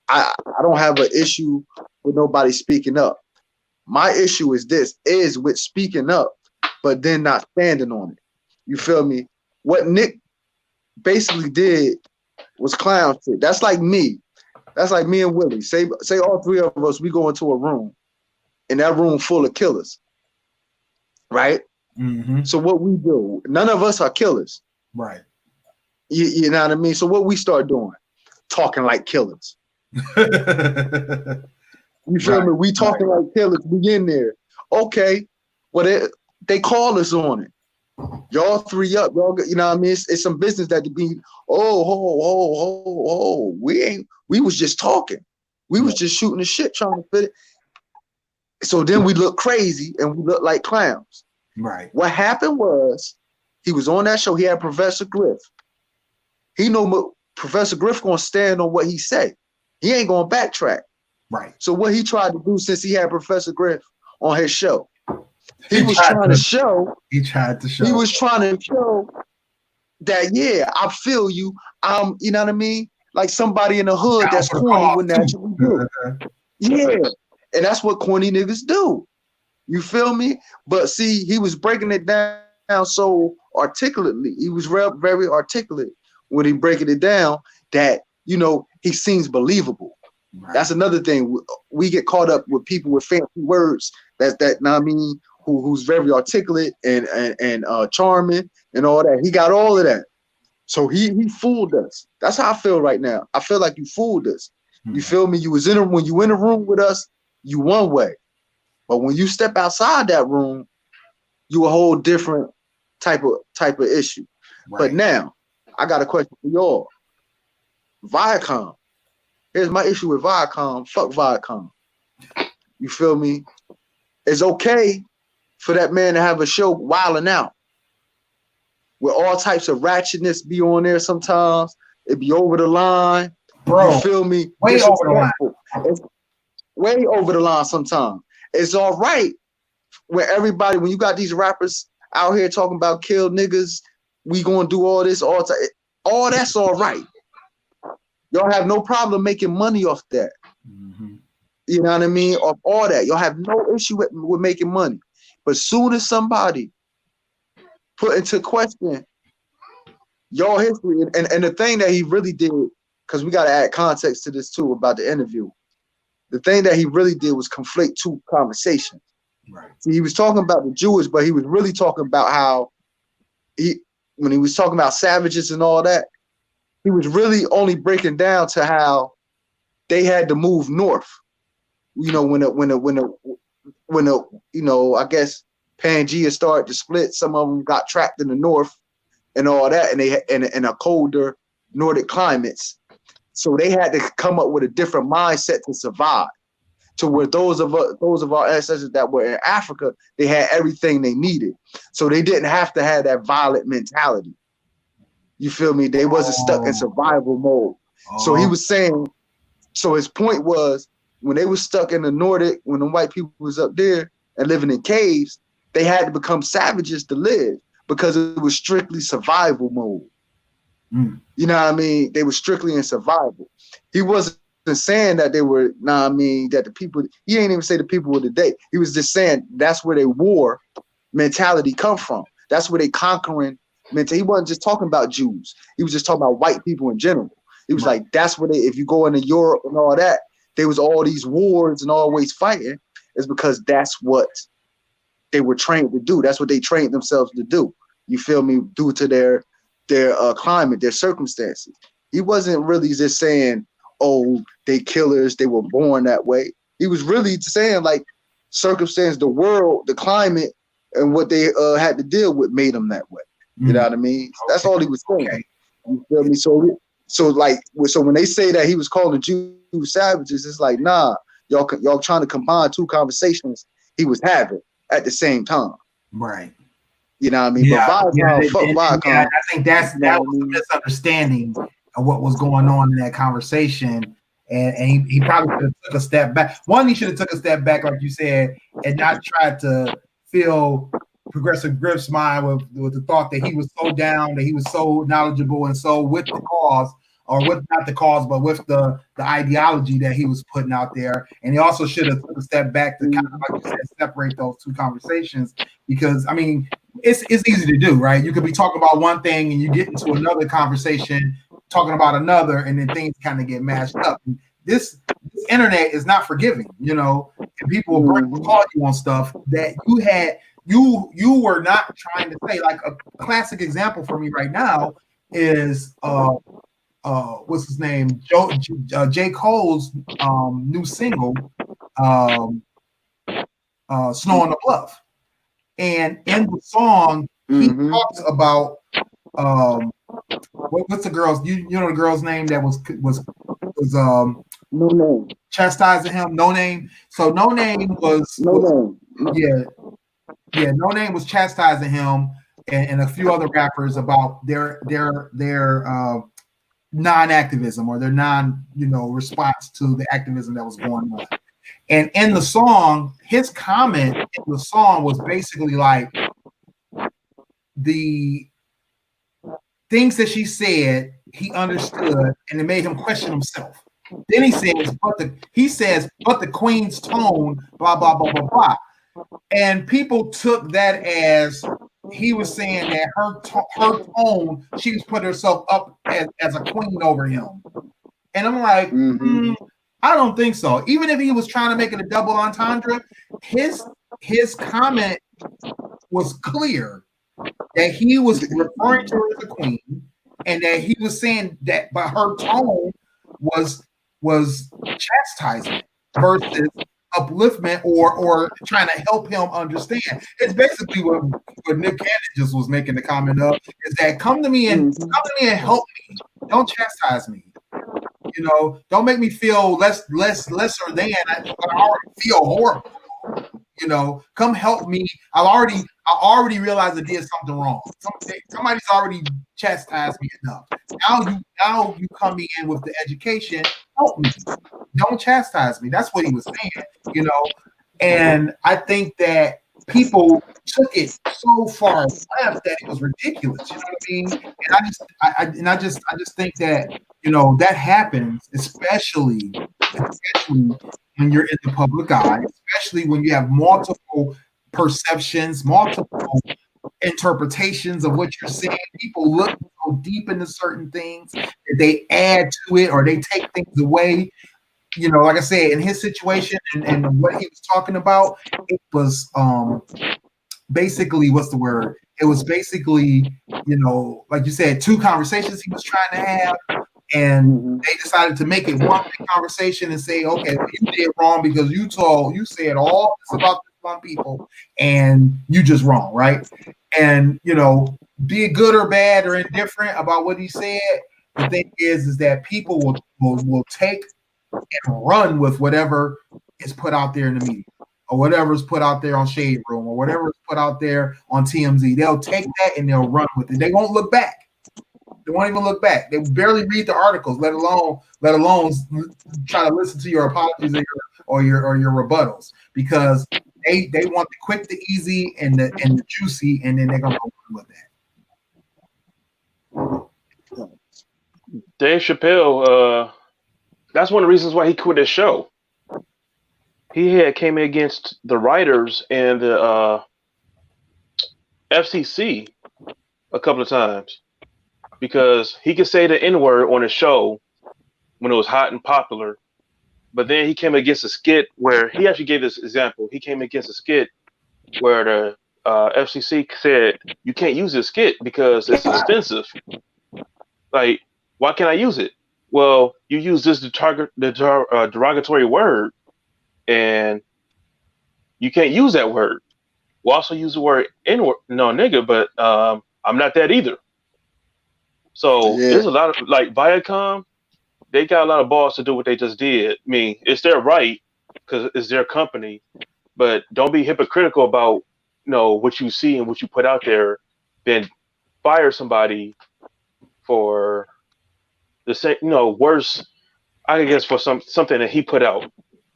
I don't have an issue with nobody speaking up. My issue is with speaking up, but then not standing on it. You feel me? What Nick basically did was clown shit. That's like me. That's like me and Willie. Say all three of us, we go into a room, and that room full of killers, right? Mm-hmm. So what we do, none of us are killers. Right. You know what I mean? So what we start doing? Talking like killers. You feel me? We talking like killers. We in there. Okay. Well, they call us on it. Y'all three up. Y'all, you know what I mean? It's some business that to be. We was just talking. We was just shooting the shit, trying to fit it. So then we look crazy and we look like clowns. Right. What happened was he was on that show. He had Professor Griff. He know Professor Griff gonna stand on what he say. He ain't gonna backtrack. Right. So what he tried to do, since he had Professor Griff on his show, he was trying to show that, yeah, I feel you. You know what I mean? Like somebody in the hood that's corny would naturally do. Yeah. And that's what corny niggas do. You feel me? But see, he was breaking it down so articulately. He was very articulate when he breaking it down that, you know, he seems believable. Right. That's another thing. We get caught up with people with fancy words. That I mean, who's very articulate and charming and all that. He got all of that. So he fooled us. That's how I feel right now. I feel like you fooled us. You feel me? When you in a room with us, you one way. But when you step outside that room, you a whole different type of issue. Right. But now, I got a question for y'all. Viacom. Here's my issue with Viacom. Fuck Viacom. You feel me? It's okay for that man to have a show wilding out, where all types of ratchetness be on there sometimes. It be over the line. Bro, you feel me? Way over the line. It's way over the line sometimes. It's all right when you got these rappers out here talking about kill niggas, we gonna do all this, all that's all right. Y'all have no problem making money off that. Mm-hmm. You know what I mean? Off all that. Y'all have no issue with making money. But soon as somebody put into question your history, and the thing that he really did, because we got to add context to this too about the interview, the thing that he really did was conflate two conversations. Right. See, he was talking about the Jewish, but he was really talking about how when he was talking about savages and all that, he was really only breaking down to how they had to move north. You know, when you know, I guess Pangea started to split. Some of them got trapped in the north and all that, and they in a colder Nordic climates. So they had to come up with a different mindset to survive. To where those of our ancestors that were in Africa, they had everything they needed. So they didn't have to have that violent mentality. You feel me? They wasn't stuck in survival mode. So he was saying, so his point was, when they were stuck in the Nordic, when the white people was up there and living in caves, they had to become savages to live because it was strictly survival mode. You know what I mean? They were strictly in survival. He wasn't saying that they were, that the people, he ain't even say the people of the day. He was just saying that's where their war mentality come from. That's where they conquering mentality. He wasn't just talking about Jews. He was just talking about white people in general. He was like, that's where they, if you go into Europe and all that, there was all these wars and always fighting, is because that's what they were trained to do. That's what they trained themselves to do. You feel me? Due to their climate, their circumstances. He wasn't really just saying, oh, they killers, they were born that way. He was really saying like circumstance, the world, the climate, and what they had to deal with made them that way. You know what I mean? That's all he was saying. Okay. You feel me? So when they say that he was calling Jews savages, it's like, nah, y'all trying to combine two conversations he was having at the same time. Right. You know what I mean? Yeah, but I think that was a misunderstanding of what was going on in that conversation. And he probably should have took a step back. One, he should have took a step back, like you said, and not tried to fill Progressive Griff's mind with the thought that he was so down, that he was so knowledgeable and so with the cause, or with not the cause, but with the ideology that he was putting out there. And he also should have took a step back to kind of, like you said, separate those two conversations. Because, I mean, it's easy to do, right? You could be talking about one thing and you get into another conversation talking about another, and then things kind of get mashed up. This internet is not forgiving, and people will call you on stuff that you were not trying to say. Like a classic example for me right now is what's his name? J. Cole's new single, Snow on the Bluff. And in the song, he talks about what's the girl's you know the girl's name that was No Name chastising him. No Name. So No Name was No Name was chastising him and a few other rappers about their non-activism or their response to the activism that was going on. And in the song, his comment in the song was basically like, the things that she said, he understood, and it made him question himself. Then he says, but the queen's tone, blah, blah, blah, blah, blah. And people took that as he was saying that her tone, she was putting herself up as a queen over him. And I'm like, I don't think so. Even if he was trying to make it a double entendre, his comment was clear that he was referring to her as a queen, and that he was saying that, but her tone was chastisement versus upliftment or trying to help him understand. It's basically what Nick Cannon just was making the comment of, is that come to me and help me. Don't chastise me. Don't make me feel lesser than. I already feel horrible. Come help me. I already realized I did something wrong. Somebody's already chastised me enough. Now you come in with the education. Help me. Don't chastise me. That's what he was saying. And I think that people took it so far left that it was ridiculous. You know what I mean? And I just think that that happens, especially when you're in the public eye, especially when you have multiple perceptions, multiple interpretations of what you're saying. People look so deep into certain things that they add to it or they take things away. Like I said, in his situation and what he was talking about, it was basically, what's the word? It was basically, like you said, two conversations he was trying to have. And they decided to make it one big conversation and say, okay, well, you did wrong because you said all this about this upon people, and you just wrong, right? And be it good or bad or indifferent about what he said, the thing is that people will take and run with whatever is put out there in the media, or whatever is put out there on Shade Room, or whatever is put out there on TMZ. They'll take that and they'll run with it. They won't look back. They won't even look back. They barely read the articles, let alone try to listen to your apologies or your rebuttals, because they want the quick, the easy, and the juicy, and then they're gonna go with that. Dave Chappelle, that's one of the reasons why he quit his show. He had came against the writers and the FCC a couple of times because he could say the N-word on his show when it was hot and popular. But then he came against a skit where he actually gave this example. He came against a skit where the FCC said, you can't use this skit because it's offensive. Like, why can't I use it? Well, you use this derogatory word, and you can't use that word. We'll also use the word N-word, no nigga, but I'm not that either. So there's a lot of, like, Viacom, they got a lot of balls to do what they just did. I mean, it's their right because it's their company, but don't be hypocritical about, what you see and what you put out there, then fire somebody for the same, worse, I guess, for something that he put out.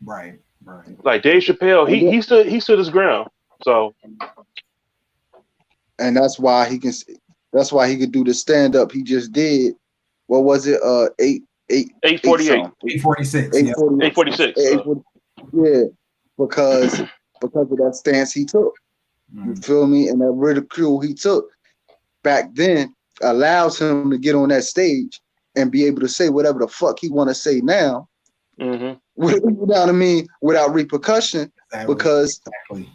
Right. Like Dave Chappelle, he stood his ground. So, and that's why he could do the stand up he just did. What was it? 848. 846. 846. Yeah, because of that stance he took. You feel me? And that ridicule he took back then allows him to get on that stage and be able to say whatever the fuck he want to say now. Mm-hmm. You know what I mean? Without repercussion, because he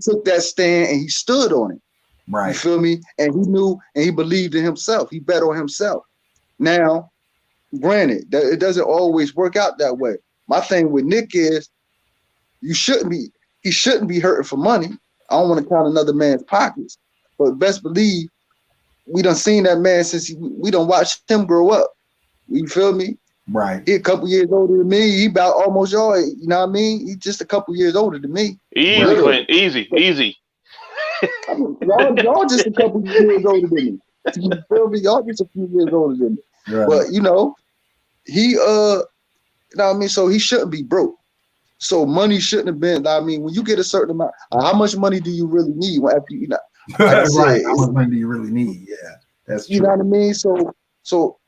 took that stand and he stood on it. Right. You feel me? And he knew and he believed in himself. He bet on himself. Now, granted, it doesn't always work out that way. My thing with Nick is he shouldn't be hurting for money. I don't want to count another man's pockets. But best believe we done seen that man since we done watched him grow up. You feel me? Right. He a couple years older than me. He about almost y'all. You know what I mean? He just a couple years older than me. Easy, Clint. Easy. I mean, y'all just a couple years older than me. You feel me? Y'all just a few years older than me. Right. But he you know what I mean? So he shouldn't be broke. So money shouldn't have been. I mean, when you get a certain amount, how much money do you really need? After like I said, right? How much money do you really need? Yeah, that's true. You know what I mean? So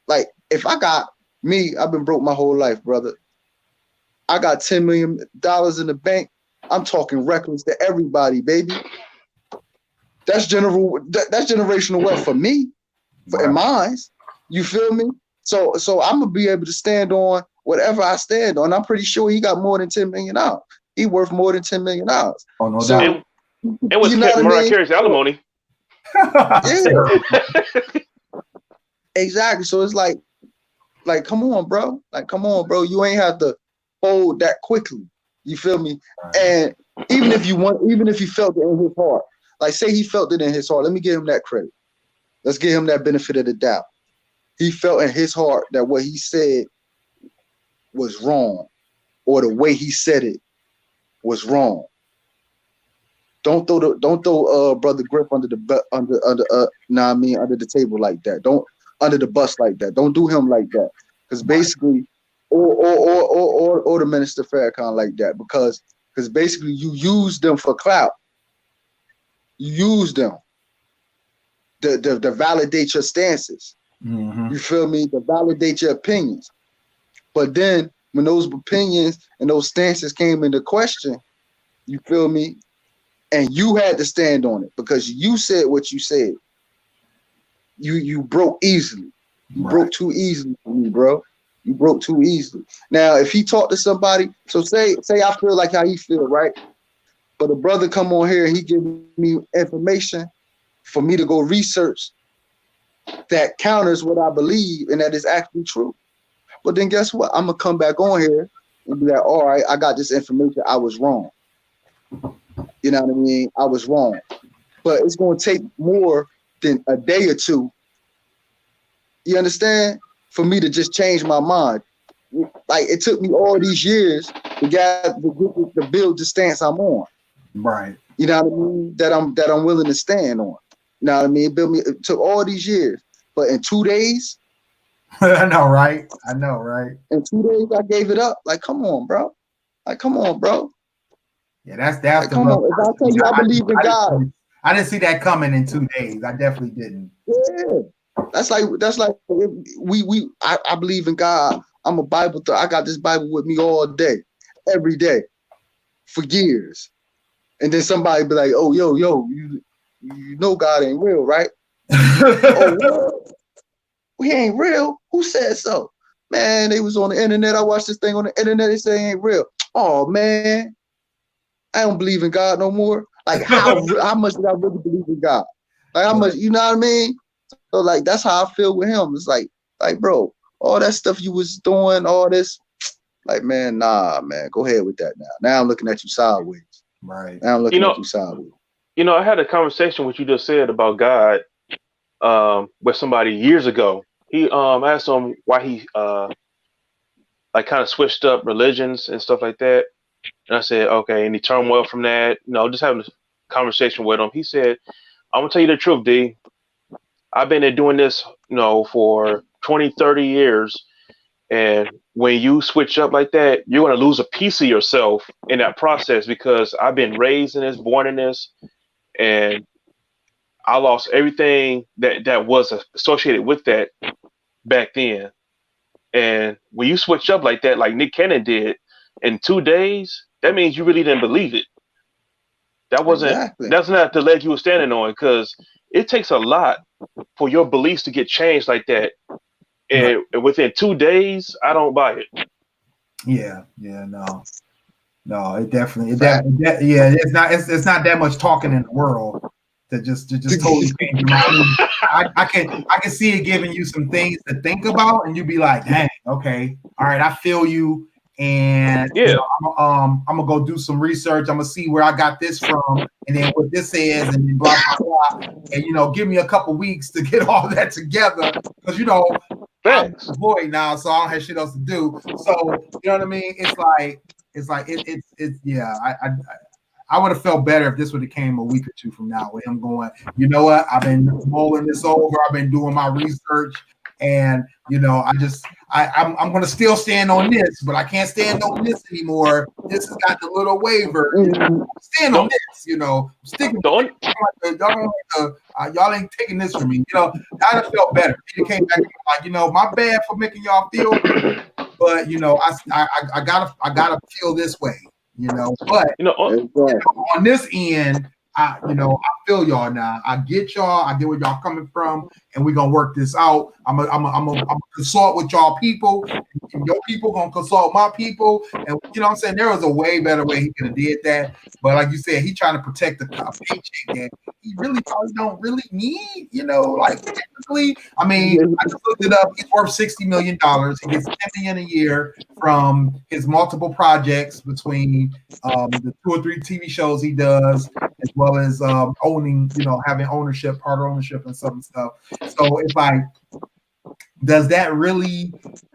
like, if I got I've been broke my whole life, brother. I got $10 million in the bank. I'm talking reckless to everybody, baby. That's generational wealth for me, in mine. You feel me? So I'm gonna be able to stand on whatever I stand on. I'm pretty sure he got more than $10 million. He worth more than $10 million. Oh, no doubt. It was Mariah Carey's alimony. Yeah. Exactly. So it's like, come on, bro. You ain't have to hold that quickly. You feel me? And even if you felt it in his heart, like say he felt it in his heart, let me give him that credit. Let's give him that benefit of the doubt. He felt in his heart that what he said was wrong, or the way he said it was wrong. Don't throw Brother Griff under the table like that. Don't under the bus like that. Don't do him like that. Because basically, or the Minister Farrakhan like that. Because basically you use them for clout. You use them to validate your stances. Mm-hmm. You feel me? To validate your opinions. But then when those opinions and those stances came into question, you feel me? And you had to stand on it because you said what you said. You broke easily. You broke too easily for me, bro. You broke too easily. Now, if he talked to somebody, so say I feel like how he feel, right? But a brother come on here and he give me information for me to go research that counters what I believe and that is actually true. But then guess what? I'm gonna come back on here and be like, all right, I got this information. I was wrong. You know what I mean? I was wrong. But it's going to take more than a day or two. You understand? For me to just change my mind. Like, it took me all these years to build the stance I'm on. Right. You know what I mean? That I'm willing to stand on. You know what I mean? It took all these years. But in 2 days. I know, right? In 2 days, I gave it up. Like, come on, bro. Yeah, that's like, come on. If I tell you I believe in God. I didn't see that coming in 2 days. I definitely didn't. Yeah. That's like I believe in God. I'm a Bible. I got this Bible with me all day, every day, for years. And then somebody be like, "Oh, yo, you know God ain't real, right?" Oh, what? We ain't real. Who said so? Man, they was on the internet. I watched this thing on the internet. They say it ain't real. Oh man, I don't believe in God no more. Like how much did I really believe in God? Like how much? You know what I mean? So like that's how I feel with him. It's like bro, all that stuff you was doing, all this, like man, nah, man, go ahead with that now. Now I'm looking at you sideways. Right. Now I'm looking at you sideways. You know, I had a conversation what you just said about God with somebody years ago. He asked him why he like kind of switched up religions and stuff like that. And I said, okay, any turmoil from that? You know, just having a conversation with him. He said, I'm gonna tell you the truth, D. I've been doing this, you know, for 20, 30 years. And when you switch up like that, you're going to lose a piece of yourself in that process because I've been raised in this, born in this, and I lost everything that was associated with that back then. And when you switch up like that, like Nick Cannon did in 2 days, that means you really didn't believe it. That's not the leg you were standing on, because it takes a lot for your beliefs to get changed like that. And within 2 days, I don't buy it. Yeah, no, it definitely, it's not that much talking in the world to just totally change your mind. I can see it giving you some things to think about, and you'd be like, dang, okay, all right, I feel you. And yeah, I'm gonna go do some research. I'm gonna see where I got this from, and then what this is, and then blah blah blah. And give me a couple weeks to get all that together, because I'm employed now, so I don't have shit else to do. So you know what I mean? It's I would have felt better if this would have came a week or two from now with him going, you know what? I've been mulling this over. I've been doing my research, and I'm going to still stand on this, but I can't stand on this anymore. This has got the little waiver. Stand on this, I'm sticking. Y'all ain't taking this from me. I'd have felt better. He came back and like, my bad for making y'all feel, but I gotta feel this way. But on this end, I feel y'all now. I get y'all. I get where y'all coming from, and we're gonna work this out. I'm gonna consult with y'all people, and your people gonna consult my people. And what I'm saying, there was a way better way he could have did that. But like you said, he trying to protect the paycheck that he really probably don't really need. Like technically, I mean, I just looked it up. He's worth $60 million. He gets $10 million a year from his multiple projects between the 2 or 3 TV shows he does, as well as owning, having ownership, part ownership and some stuff. So it's like, does that really,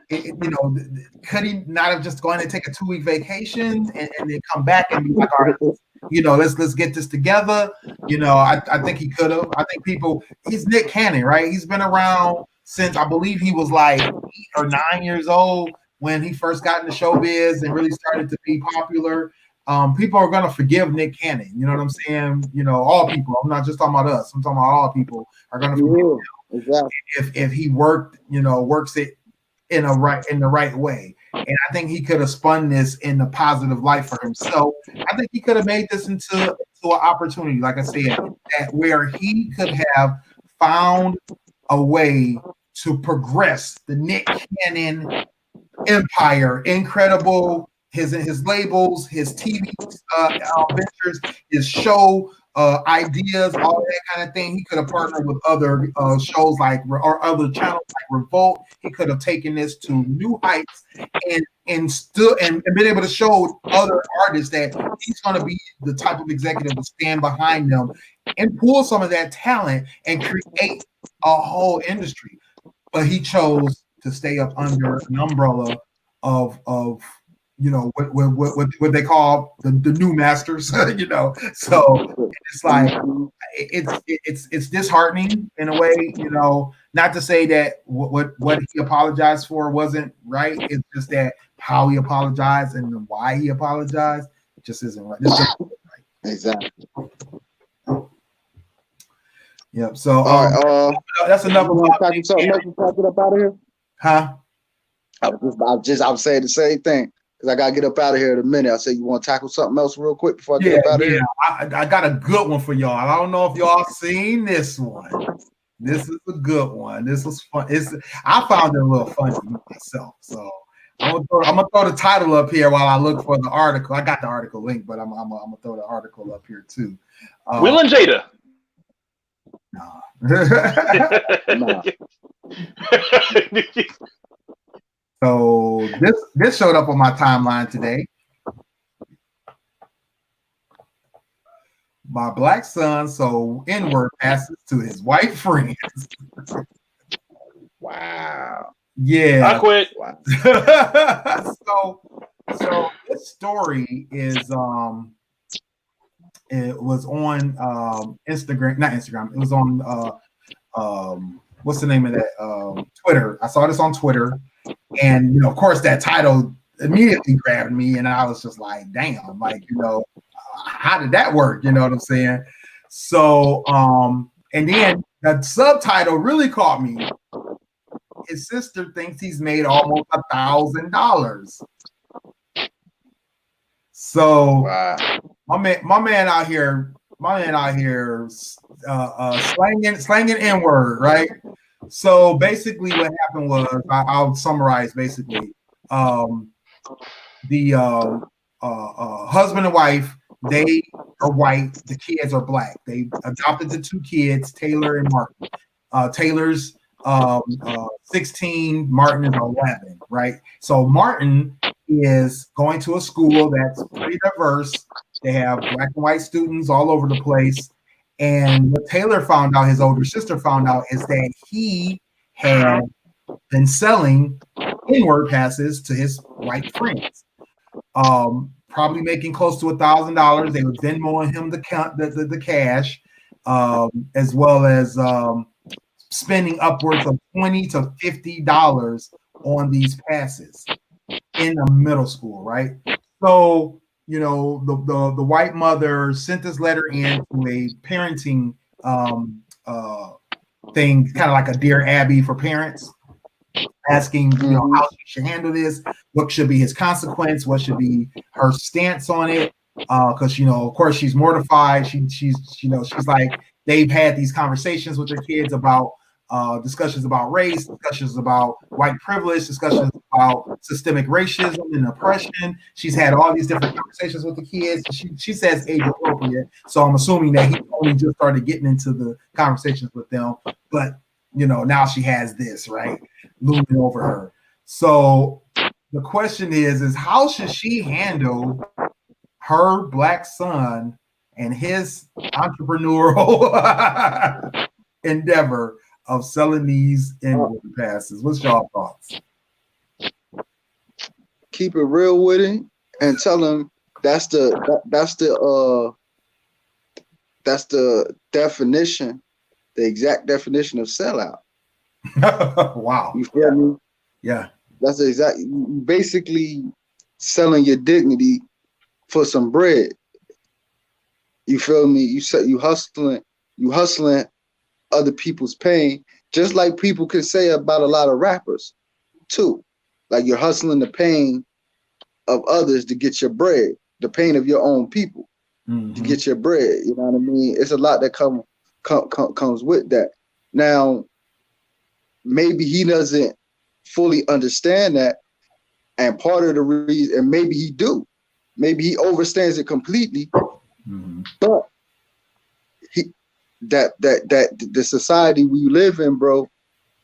could he not have just gone and take a 2-week vacation and then come back and be like, all right, let's get this together. I think he could have. I think he's Nick Cannon, right? He's been around since I believe he was like 8 or 9 years old when he first got into showbiz and really started to be popular. People are going to forgive Nick Cannon. You know what I'm saying? All people. I'm not just talking about us. I'm talking about all people are going to forgive him. Exactly. If he works it in the right way. And I think he could have spun this in a positive light for himself. I think he could have made this into an opportunity, like I said, that where he could have found a way to progress the Nick Cannon empire. Incredible. His labels, his TV ventures, his show, ideas, all that kind of thing. He could have partnered with other shows or other channels like Revolt. He could have taken this to new heights and been able to show other artists that he's going to be the type of executive to stand behind them and pull some of that talent and create a whole industry. But he chose to stay up under an umbrella of what they call the new masters, So it's like it's disheartening in a way, Not to say that what he apologized for wasn't right. It's just that how he apologized and why he apologized just isn't right. Exactly. Yep. So all right, that's enough about something else to talk it up out of here. Huh? I was saying the same thing. I gotta get up out of here in a minute. I said, you want to tackle something else real quick before I get up out of here? I got a good one for y'all. I don't know if y'all seen this one. This is a good one. This was fun. I found it a little funny myself. So I'm gonna throw the title up here while I look for the article. I got the article link, but I'm gonna throw the article up here too. Will and Jada. Nah. Nah. So this showed up on my timeline today. My black son sold N-word passes to his white friends. Wow. Yeah. I quit. Wow. So this story is it was on Instagram, not Instagram. It was on what's the name of that? Twitter. I saw this on Twitter. And of course, that title immediately grabbed me, and I was just like, "Damn!" Like, how did that work? You know what I'm saying? So, and then the subtitle really caught me. His sister thinks he's made almost $1,000. So, wow. my man out here, slanging N-word, right? So basically, what happened was, I'll summarize. Basically, the husband and wife, they are white. The kids are black. They adopted the two kids, Taylor and Martin. Taylor's 16, Martin is 11. Right. So Martin is going to a school that's pretty diverse. They have black and white students all over the place. And what Taylor found out, his older sister found out, is that he had been selling N-word passes to his white friends, probably making close to $1,000. They were Venmoing him the cash, as well as spending upwards of $20 to $50 on these passes in a middle school, right? So, the white mother sent this letter in to a parenting thing, kind of like a Dear Abby for parents, asking, how she should handle this, what should be his consequence, what should be her stance on it, because of course she's mortified. She's like, they've had these conversations with their kids about discussions about race, discussions about white privilege, discussions about systemic racism and oppression. She's had all these different conversations with the kids. She says age appropriate, so I'm assuming that he only just started getting into the conversations with them. But now she has this, right, looming over her. So the question is how should she handle her black son and his entrepreneurial endeavor of selling these N-word passes? What's y'all thoughts? Keep it real with him and tell him that's the definition, the exact definition of sellout. Wow. You feel me? Yeah. That's the exact, basically selling your dignity for some bread. You feel me? You hustling other people's pain, just like people can say about a lot of rappers too. Like, you're hustling the pain of others to get your bread, the pain of your own people to get your bread. You know what I mean? It's a lot that comes with that. Now, maybe he doesn't fully understand that, and part of the reason, and maybe he overstands it completely. But that the society we live in, bro,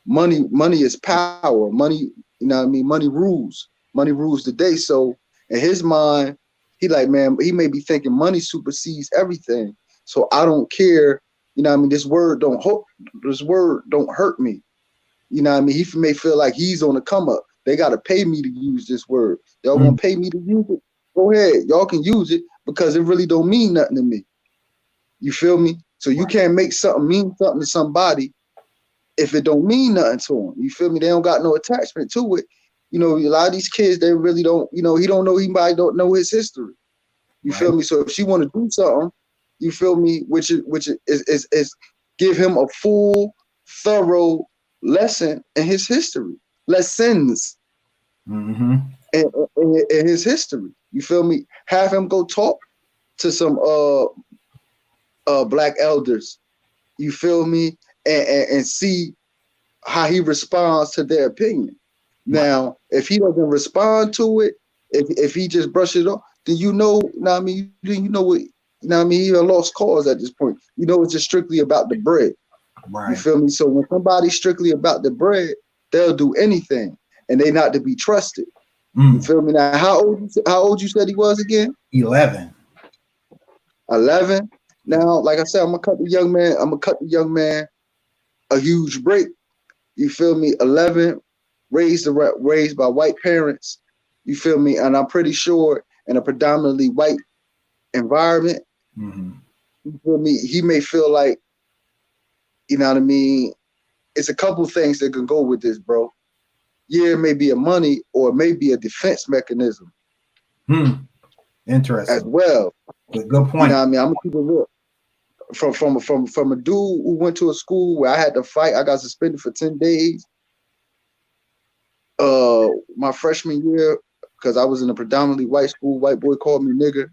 money is power. Money, you know what I mean? Money rules. Money rules the day. So in his mind, he like, man, he may be thinking money supersedes everything. So I don't care. You know what I mean? This word don't hurt me. You know what I mean? He may feel like he's on the come up. They got to pay me to use this word. Y'all gonna pay me to use it? Go ahead. Y'all can use it because it really don't mean nothing to me. You feel me? So you can't make something mean something to somebody if it don't mean nothing to them. You feel me? They don't got no attachment to it. You know, a lot of these kids, they really don't, you know, he might don't know his history. You feel me? So if she want to do something, you feel me, which is give him a full, thorough lesson in his history. Lessons in his history. You feel me? Have him go talk to some black elders. You feel me? And see how he responds to their opinion. Now, if he doesn't respond to it, if he just brushes it off, then you know what I mean, you know what, you know what I mean, he a lost cause at this point. You know, it's just strictly about the bread. Right. You feel me? So when somebody's strictly about the bread, they'll do anything, and they not to be trusted. You feel me? Now, how old you said he was again? 11. 11. Now, like I said, I'm gonna cut the young man a huge break. You feel me? 11, raised by white parents. You feel me? And I'm pretty sure in a predominantly white environment, you feel me? He may feel like, you know what I mean? It's a couple things that can go with this, bro. Yeah, it may be a money or it may be a defense mechanism. Interesting. As well. Good point. You know what I mean? I'm gonna keep it real. From a dude who went to a school where I had to fight, I got suspended for 10 days. My freshman year, because I was in a predominantly white school, white boy called me nigger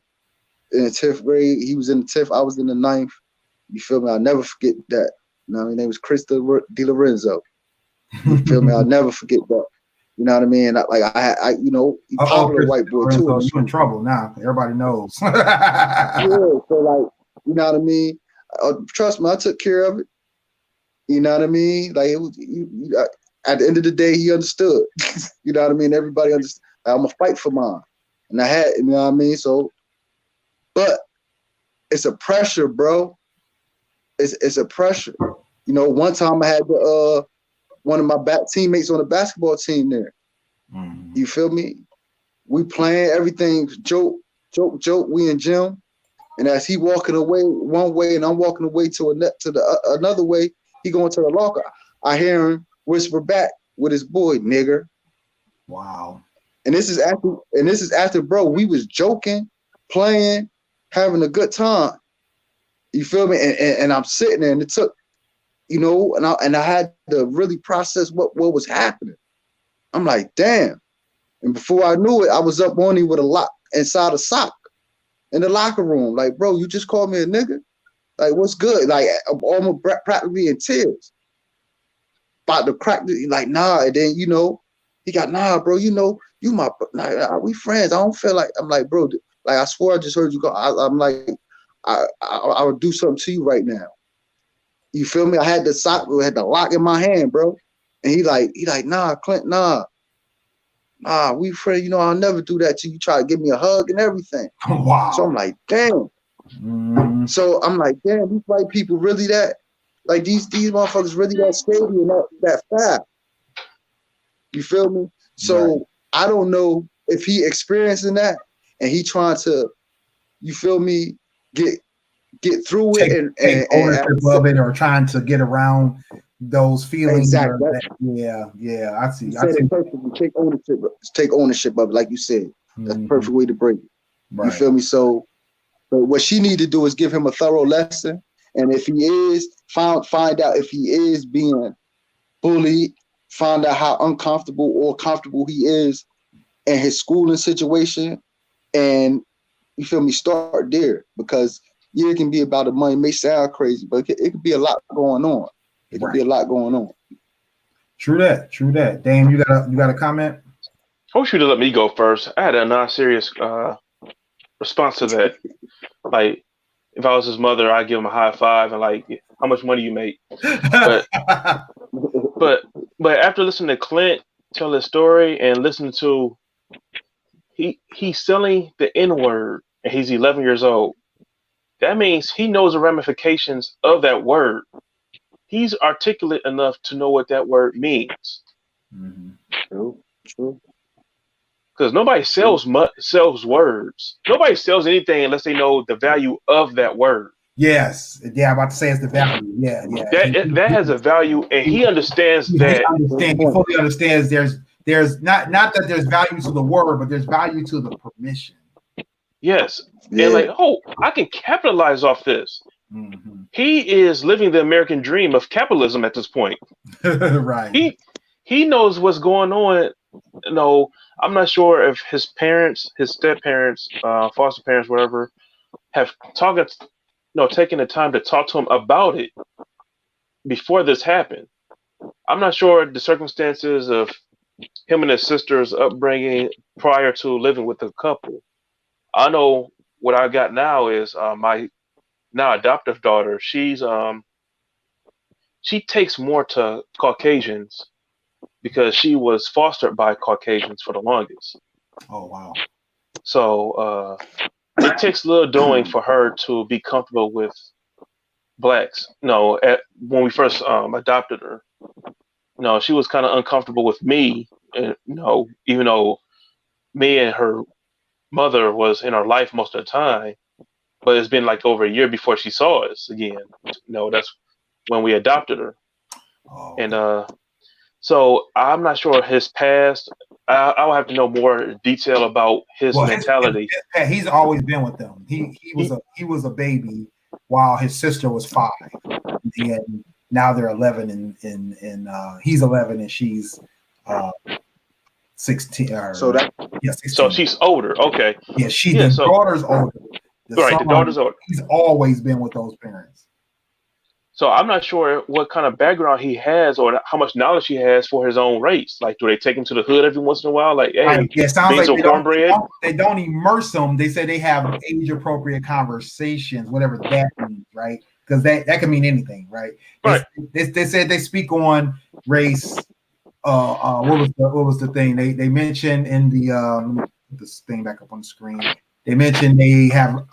in the 10th grade. He was in the 10th, I was in the 9th. You feel me? I'll never forget that. You know what I mean? His name was Chris DiLorenzo. You feel me? I'll never forget that. You know what I mean? I you know, he popular white boy too. You in trouble now. Everybody knows. Yeah, so like, you know what I mean? Trust me, I took care of it. You know what I mean? Like it was. At the end of the day, he understood. You know what I mean? Everybody understood. I'm gonna fight for mine, and I had. You know what I mean? So, but it's a pressure, bro. It's a pressure. You know, one time I had one of my teammates on the basketball team there. You feel me? We playing everything, joke. We in gym, and as he walking away one way, and I'm walking away to another way, he going to the locker. I hear him whisper back with his boy, nigger. Wow. And this is after, bro, we was joking, playing, having a good time. You feel me? And I'm sitting there, and it took, you know, and I had to really process what was happening. I'm like, damn. And before I knew it, I was up on him with a lock inside a sock in the locker room. Like, bro, you just called me a nigga? Like, what's good? Like, I'm almost practically in tears. About to crack, like, nah. And then, you know, he got, nah, bro, you know, you my, nah, we friends. I don't feel like, I'm like, bro, like, I swore I just heard you go. I'm like, I would do something to you right now. You feel me? I had the sock, I had the lock in my hand, bro. And he like, nah, Clint, nah, we friends. You know, I'll never do that to you. Try to give me a hug and everything. Wow. So I'm like, damn. So I'm like, damn, these white people really that, like these motherfuckers really that scary and that fast. You feel me? So right. I don't know if he experiencing that and he trying to, you feel me, get through it and take ownership of it, or trying to get around those feelings. Exactly. Yeah, I see. You said it perfectly. Take ownership of it, like you said. That's the perfect way to break it. Right. You feel me? So, but what she need to do is give him a thorough lesson, and if he is find out if he is being bullied, find out how uncomfortable or comfortable he is in his schooling situation, and you feel me, start there, because yeah, it can be about the money. It may sound crazy, but it could be a lot going on. It could be a lot going on. True that. Dame, you got a comment? I wish you'd have let me go first. I had a non-serious response to that. Like, if I was his mother, I'd give him a high five and like, how much money you make. But but after listening to Clint tell his story and listening to he's selling the N-word and he's 11 years old. That means he knows the ramifications of that word. He's articulate enough to know what that word means. Mm-hmm. True. Because nobody sells words. Nobody sells anything unless they know the value of that word. Yes, yeah, I'm about to say it's the value. Yeah. That has a value, and he understands that. He fully understands. There's not that there's value to the word, but there's value to the permission. Yes, Yeah. and like, oh, I can capitalize off this. Mm-hmm. He is living the American dream of capitalism at this point. Right. He knows what's going on. No, I'm not sure if his parents, his step parents, foster parents, whatever, have taken the time to talk to him about it before this happened. I'm not sure the circumstances of him and his sister's upbringing prior to living with the couple. I know what I got now is my now adoptive daughter. She takes more to Caucasians because she was fostered by Caucasians for the longest. Oh wow! So it takes a little doing for her to be comfortable with blacks. When we first adopted her, she was kind of uncomfortable with me, and even though me and her mother was in her life most of the time, but it's been like over a year before she saw us again. That's when we adopted her, and so I'm not sure his past. I'll have to know more detail about his mentality. He's always been with them. He was a baby while his sister was 5, and now they're 11, and he's 11 and she's 16. 16. So she's older. Okay. Yeah, the daughter's older. The daughter's older. He's always been with those parents. So I'm not sure what kind of background he has or how much knowledge he has for his own race. Like, do they take him to the hood every once in a while? Like, hey, sounds like cornbread. They don't immerse them. They say they have age-appropriate conversations, whatever that means, right? Because that can mean anything, right? Right. They said they speak on race. What was the thing they mentioned in the? Let me put this thing back up on the screen. They mentioned they have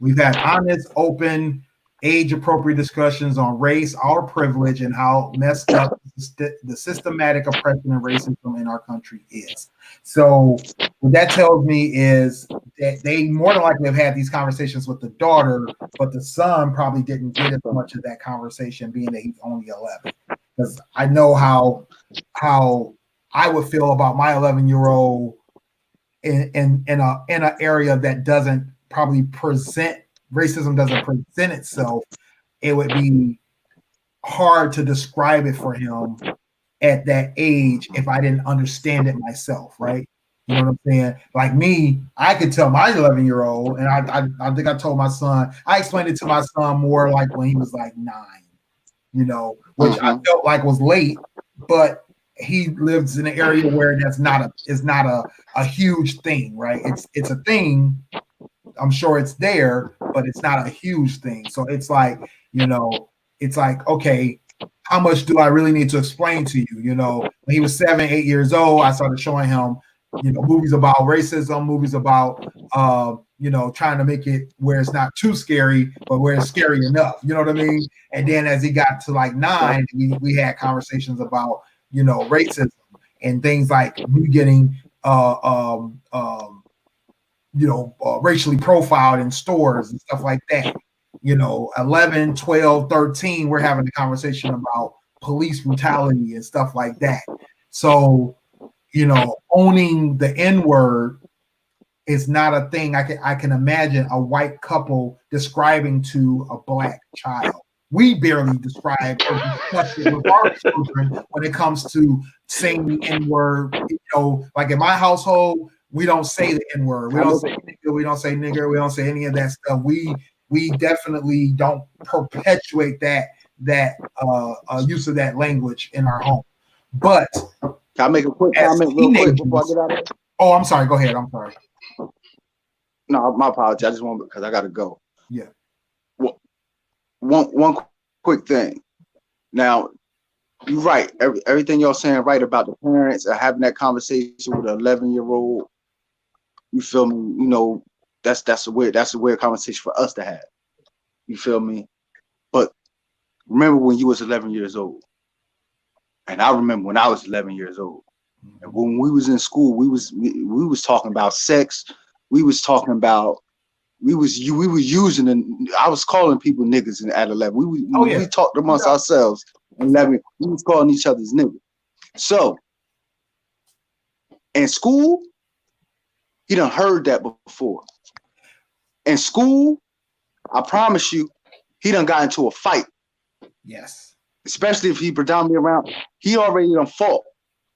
We've had honest, open, age-appropriate discussions on race, our privilege, and how messed up the systematic oppression and racism in our country is. So what that tells me is that they more than likely have had these conversations with the daughter, but the son probably didn't get as much of that conversation, being that he's only 11. Because I know how I would feel about my 11-year-old in an area that doesn't probably present. Racism doesn't present itself. It would be hard to describe it for him at that age if I didn't understand it myself, right? You know what I'm saying? Like me, I could tell my 11-year-old, and I think I told my son, I explained it to my son more like when he was like 9, which I felt like was late, but he lives in an area where that's not a huge thing, right? It's a thing. I'm sure it's there, but it's not a huge thing. So it's like, it's like, okay, how much do I really need to explain to you? When he was 7, 8 years old, I started showing him, movies about racism, movies about, trying to make it where it's not too scary, but where it's scary enough. You know what I mean? And then as he got to like 9, we had conversations about, racism and things like me getting, racially profiled in stores and stuff like that. 11, 12, 13, we're having a conversation about police brutality and stuff like that. So, owning the N-word is not a thing I can imagine a white couple describing to a black child. We barely describe or discuss it with our children when it comes to saying the N-word. Like in my household, we don't say the N-word. We don't say nigga. We don't say nigger. We don't say any of that stuff. We definitely don't perpetuate that use of that language in our home. But can I make a quick comment real quick before I get out of it? Oh, I'm sorry. Go ahead. I'm sorry. No, my apologies. I just want because I got to go. Yeah. one quick thing. Now, you're right. Everything y'all saying right about the parents and having that conversation with an 11-year-old. You feel me? You know, that's a weird conversation for us to have. You feel me? But remember when you was 11 years old, and I remember when I was 11 years old. And when we was in school, we was talking about sex. We was talking about we was using I was calling people niggas at 11. We talked amongst ourselves. 11, we was calling each other's niggas. So in school, he done heard that before. In school, I promise you, he done got into a fight. Yes. Especially if he predominantly around, he already done fought.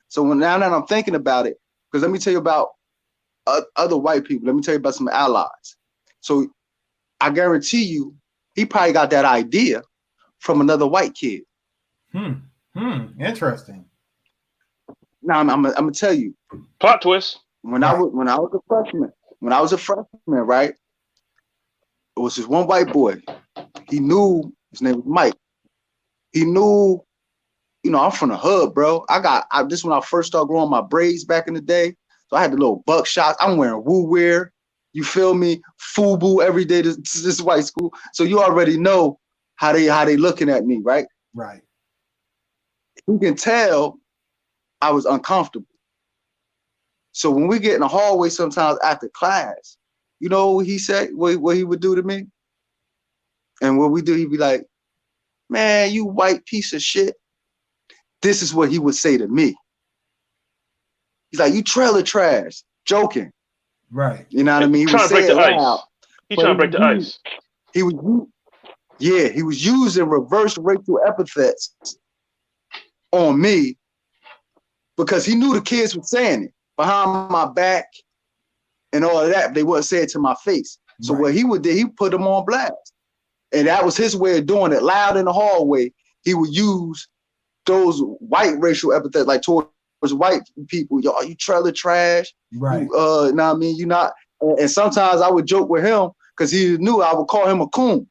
So now that I'm thinking about it, because let me tell you about other white people. Let me tell you about some allies. So I guarantee you, he probably got that idea from another white kid. Interesting. Now I'm gonna tell you. Plot twist. When I was a freshman, right? It was this one white boy. He knew his name was Mike. He knew, you know, I'm from the hood, bro. This when I first started growing my braids back in the day. So I had the little buckshots. I'm wearing woo wear. You feel me? FUBU every day to this white school. So you already know how they looking at me, right? Right. You can tell I was uncomfortable. So when we get in the hallway sometimes after class, you know what he said, what he would do to me? And what we do, he'd be like, man, you white piece of shit. This is what he would say to me. He's like, you trailer trash, joking. Right. You know what I mean? He trying to break the ice. He trying to break the ice. He was using reverse racial epithets on me because he knew the kids were saying it behind my back and all of that. They wouldn't say it to my face. So what he would do, he put them on blast. And that was his way of doing it. Loud in the hallway, he would use those white racial epithets, like towards white people. Y'all, you trailer trash. Right. You know what I mean? You not. And sometimes I would joke with him because he knew I would call him a coon.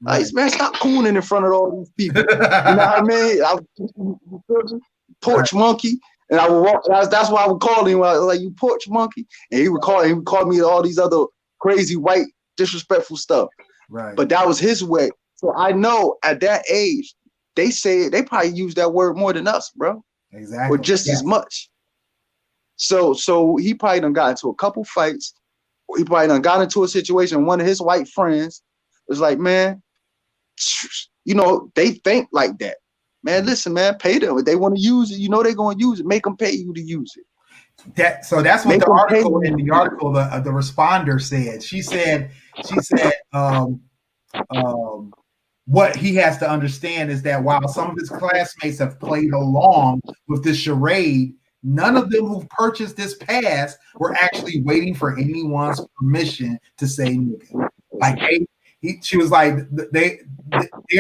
Right. Like, man, stop cooning in front of all these people. You know what I mean? Porch monkey. And I would walk. That's why I would call him. I was like, you porch monkey. And he would call me all these other crazy white disrespectful stuff. Right. But that was his way. So I know at that age, they probably use that word more than us, bro. Exactly. Or just as much. So he probably done got into a couple fights. He probably done got into a situation. One of his white friends was like, man, you know, they think like that. Man, listen, man, pay them. If they want to use it, you know they're going to use it. Make them pay you to use it. That's what the responder said. She said, what he has to understand is that while some of his classmates have played along with this charade, none of them who purchased this pass were actually waiting for anyone's permission to say nigga. Like she was like, they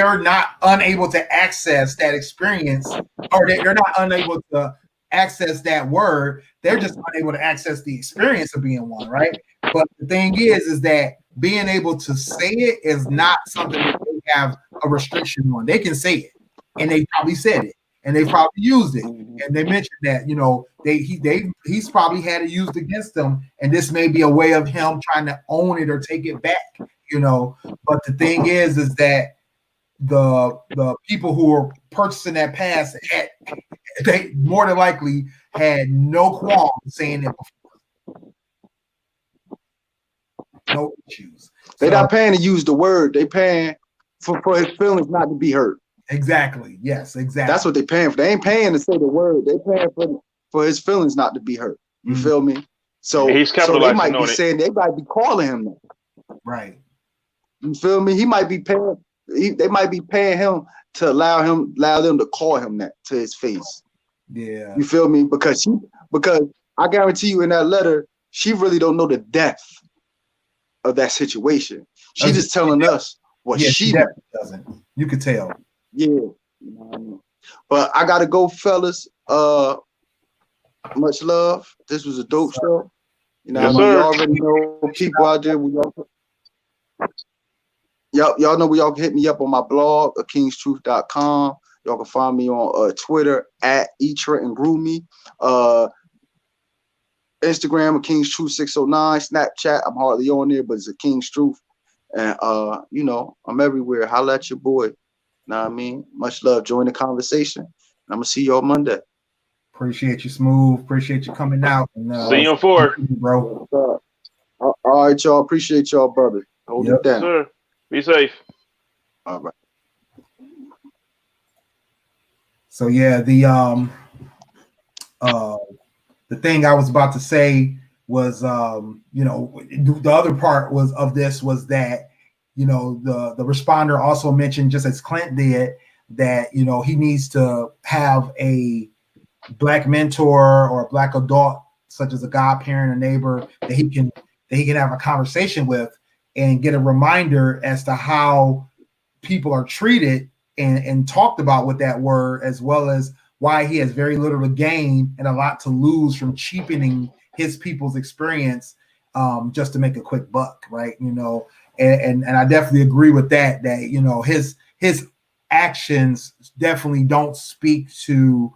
are not unable to access that experience, or they're not unable to access that word. They're just unable to access the experience of being one, right? But the thing is that being able to say it is not something that they have a restriction on. They can say it, and they probably said it, and they probably used it, and they mentioned that, you know, he's probably had it used against them, and this may be a way of him trying to own it or take it back, you know. But the thing is that the people who were purchasing that pass they more than likely had no qualm saying it before. No issues. They're not paying to use the word. They paying for his feelings not to be hurt. Exactly. Yes, exactly. That's what they're paying for. They ain't paying to say the word. They're paying for his feelings not to be hurt. You feel me? So, they might be saying, they might be calling him that. Right. You feel me? He might be paying. They might be paying him to allow them to call him that to his face. Yeah. You feel me? Because I guarantee you in that letter, she really don't know the depth of that situation. She's just telling us what she doesn't. You could tell. Yeah. But I gotta go, fellas. Much love. This was a dope show. You know, yes, you already know people out there. Y'all know where y'all can hit me up on my blog, kingstruth.com. Y'all can find me on Twitter at eTrentonGroomy. Instagram, a King's Truth 609. Snapchat, I'm hardly on there, but it's a King's Truth. And I'm everywhere. Holla at your boy. Know what I mean? Much love. Join the conversation. I'm gonna see y'all Monday. Appreciate you, Smooth. Appreciate you coming out. And, see you on 4, bro. All right, y'all. Appreciate y'all, brother. Hold it down. Sir. Be safe. All right. So yeah, the thing I was about to say was, the other part was that, the responder also mentioned, just as Clint did, that, he needs to have a Black mentor or a Black adult, such as a godparent, a neighbor, that he can have a conversation with and get a reminder as to how people are treated and talked about with that word, as well as why he has very little to gain and a lot to lose from cheapening his people's experience just to make a quick buck, right? And I definitely agree with that his actions definitely don't speak to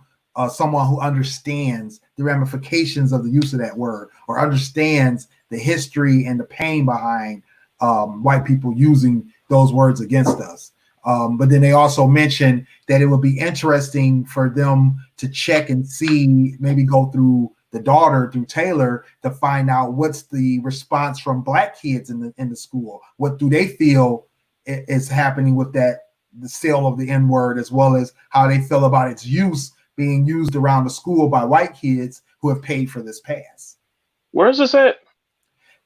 someone who understands the ramifications of the use of that word, or understands the history and the pain behind white people using those words against us. But then they also mentioned that it would be interesting for them to check and see, maybe go through the daughter, through Taylor, to find out what's the response from Black kids in the school. What do they feel is happening with the sale of the N-word, as well as how they feel about its use being used around the school by white kids who have paid for this pass. Where is this at?